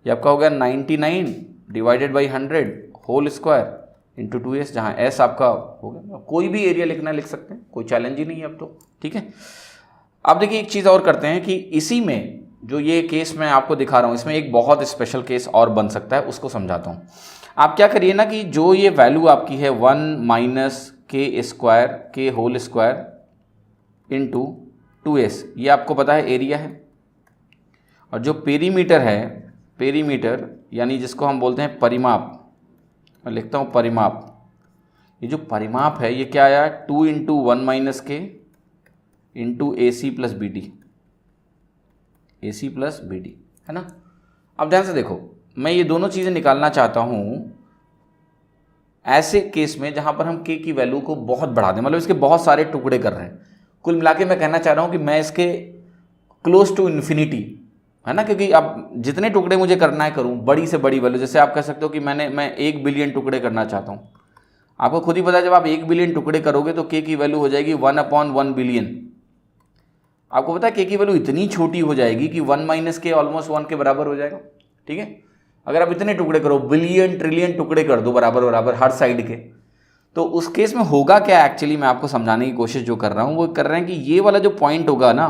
Speaker 1: ये आपका हो गया 99 divided by 100 whole square into 2s, जहाँ s आपका हो गया। कोई भी एरिया लिखना लिख सकते हैं, कोई चैलेंज ही नहीं है अब तो, ठीक है। अब देखिए एक चीज़ और करते हैं कि इसी में जो ये केस मैं आपको दिखा रहा हूँ इसमें एक बहुत स्पेशल केस और बन सकता है, उसको समझाता हूँ। आप क्या करिए ना कि जो ये वैल्यू आपकी है 1 - k² k whole square into 2s, ये आपको पता है एरिया है, और जो पेरीमीटर है, पेरीमीटर यानी जिसको हम बोलते हैं परिमाप, मैं लिखता हूँ परिमाप, ये जो परिमाप है ये क्या आया 2 × 1 - k into A C plus B D, A C plus B D, है ना। अब ध्यान से देखो, मैं ये दोनों चीज़ें निकालना चाहता हूँ ऐसे केस में जहाँ पर हम k की वैल्यू को बहुत बढ़ा दें, मतलब इसके बहुत सारे टुकड़े कर रहे हैं। कुल मिला के मैं कहना चाह रहा हूँ कि मैं इसके क्लोज टू इन्फिनिटी, है ना, क्योंकि अब जितने टुकड़े मुझे करना है करूँ, बड़ी से बड़ी वैल्यू, जैसे आप कह सकते हो कि मैं 1 बिलियन टुकड़े करना चाहता हूँ। आपको खुद ही पता है जब आप 1 बिलियन टुकड़े करोगे तो k की वैल्यू हो जाएगी 1/1 बिलियन। आपको पता है k की वैल्यू इतनी छोटी हो जाएगी कि 1 - k ऑलमोस्ट 1 के बराबर हो जाएगा, ठीक है। अगर आप इतने टुकड़े करो, बिलियन ट्रिलियन टुकड़े कर दो बराबर बराबर हर साइड के, तो उस केस में होगा क्या, एक्चुअली मैं आपको समझाने की कोशिश जो कर रहा हूँ वो कर रहे हैं कि ये वाला जो पॉइंट होगा ना,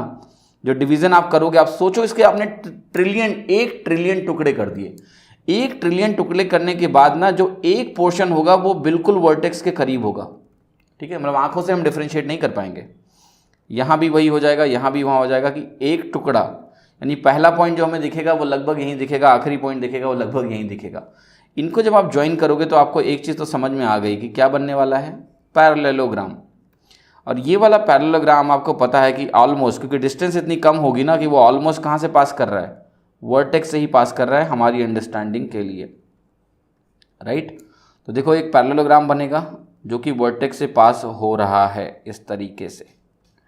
Speaker 1: जो डिवीजन आप करोगे, आप सोचो इसके आपने 1 ट्रिलियन टुकड़े कर दिए। 1 ट्रिलियन टुकड़े करने के बाद ना जो एक पोर्शन होगा वो बिल्कुल वर्टेक्स के करीब होगा, ठीक है, मतलब आंखों से हम डिफ्रेंशिएट नहीं कर पाएंगे। यहाँ भी वही हो जाएगा, यहाँ भी वहाँ हो जाएगा कि एक टुकड़ा, यानी पहला पॉइंट जो हमें दिखेगा वो लगभग यहीं दिखेगा, आखिरी पॉइंट दिखेगा वो लगभग यहीं दिखेगा। इनको जब आप ज्वाइन करोगे तो आपको एक चीज़ तो समझ में आ गई कि क्या बनने वाला है, पैरेललोग्राम। और ये वाला पैरेललोग्राम आपको पता है कि ऑलमोस्ट, क्योंकि डिस्टेंस इतनी कम होगी ना कि वो ऑलमोस्ट कहाँ से पास कर रहा है, वर्टेक्स से ही पास कर रहा है हमारी अंडरस्टैंडिंग के लिए, राइट। तो देखो एक पैरेललोग्राम बनेगा जो कि वर्टेक्स से पास हो रहा है इस तरीके से,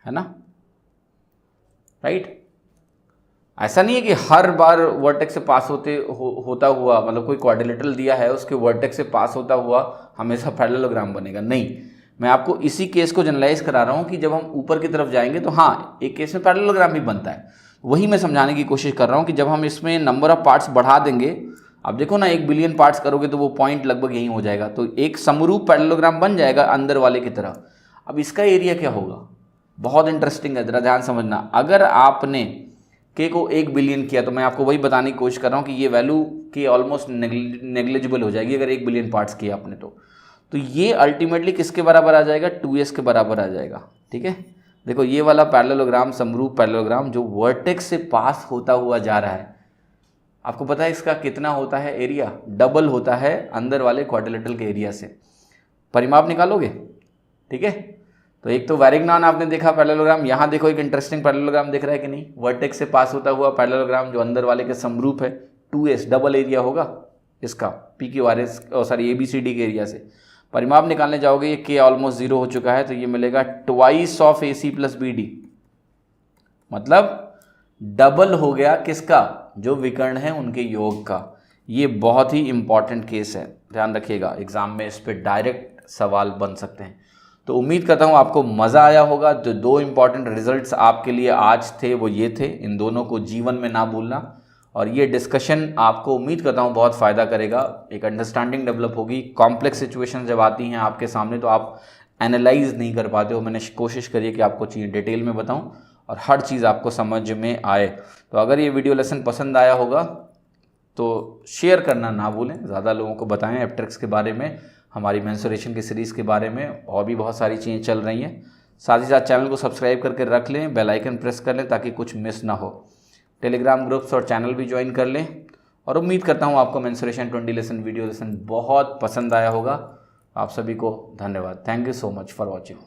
Speaker 1: है ना, राइट। ऐसा नहीं है कि हर बार वर्टेक्स से पास होता हुआ, मतलब कोई क्वाड्रिलेटरल दिया है उसके वर्टेक्स से पास होता हुआ हमेशा पैरेललोग्राम बनेगा, नहीं। मैं आपको इसी केस को जनरलाइज करा रहा हूँ कि जब हम ऊपर की तरफ जाएंगे तो हाँ एक केस में पैरेललोग्राम भी बनता है, वही मैं समझाने की कोशिश कर रहा हूँ कि जब हम इसमें नंबर ऑफ पार्ट्स बढ़ा देंगे, अब देखो ना 1 बिलियन पार्ट्स करोगे तो वो पॉइंट लगभग यहीं हो जाएगा, तो एक समरूप पैरेललोग्राम बन जाएगा अंदर वाले की तरह। अब इसका एरिया क्या होगा, बहुत इंटरेस्टिंग है, जरा ध्यान समझना। अगर आपने के को 1 बिलियन किया तो मैं आपको वही बताने की कोशिश कर रहा हूँ कि ये वैल्यू की ऑलमोस्ट नेग्लिजिबल हो जाएगी अगर 1 बिलियन पार्ट्स किया आपने तो ये अल्टीमेटली किसके बराबर आ जाएगा, 2s के बराबर आ जाएगा, ठीक है। देखो ये वाला पैरेललोग्राम, समरूप पैरेललोग्राम जो वर्टेक्स से पास होता हुआ जा रहा है, आपको पता है इसका कितना होता है एरिया, डबल होता है अंदर वाले क्वाड्रिलेटरल के एरिया से। परिमाप निकालोगे, ठीक है। तो एक तो वैरिग्नान आपने देखा पैरेललोग्राम, यहाँ देखो एक इंटरेस्टिंग पैरेललोग्राम दिख रहा है कि नहीं, वर्टेक्स से पास होता हुआ पैरेललोग्राम जो अंदर वाले के समरूप है, 2s डबल एरिया होगा इसका PQRS सॉरी ABCD के एरिया से। परिमाप निकालने जाओगे, ये K ऑलमोस्ट 0 हो चुका है तो ये मिलेगा twice of AC plus BD, मतलब डबल हो गया किसका, जो विकर्ण है उनके योग का। ये बहुत ही इंपॉर्टेंट केस है, ध्यान रखिएगा, एग्जाम में इस पर डायरेक्ट सवाल बन सकते हैं। तो उम्मीद करता हूँ आपको मज़ा आया होगा। जो 2 इंपॉर्टेंट रिजल्ट्स आपके लिए आज थे वो ये थे, इन दोनों को जीवन में ना भूलना। और ये डिस्कशन आपको उम्मीद करता हूँ बहुत फ़ायदा करेगा, एक अंडरस्टैंडिंग डेवलप होगी। कॉम्प्लेक्स सिचुएशन जब आती हैं आपके सामने तो आप एनालाइज नहीं कर पाते हो, मैंने कोशिश करी है कि आपको चीज़ें डिटेल में बताऊँ और हर चीज़ आपको समझ में आए। तो अगर ये वीडियो लेसन पसंद आया होगा तो शेयर करना ना भूलें, ज़्यादा लोगों को बताएं एप्टेरिक्स के बारे में, हमारी मेंसुरेशन की सीरीज़ के बारे में, और भी बहुत सारी चीज़ें चल रही हैं। साथ ही साथ चैनल को सब्सक्राइब करके रख लें, बेल आइकन प्रेस कर लें ताकि कुछ मिस ना हो। टेलीग्राम ग्रुप्स और चैनल भी ज्वाइन कर लें। और उम्मीद करता हूँ आपको मेंसुरेशन 20 लेसन वीडियो लेसन बहुत पसंद आया होगा। आप सभी को धन्यवाद। Thank you so much for watching.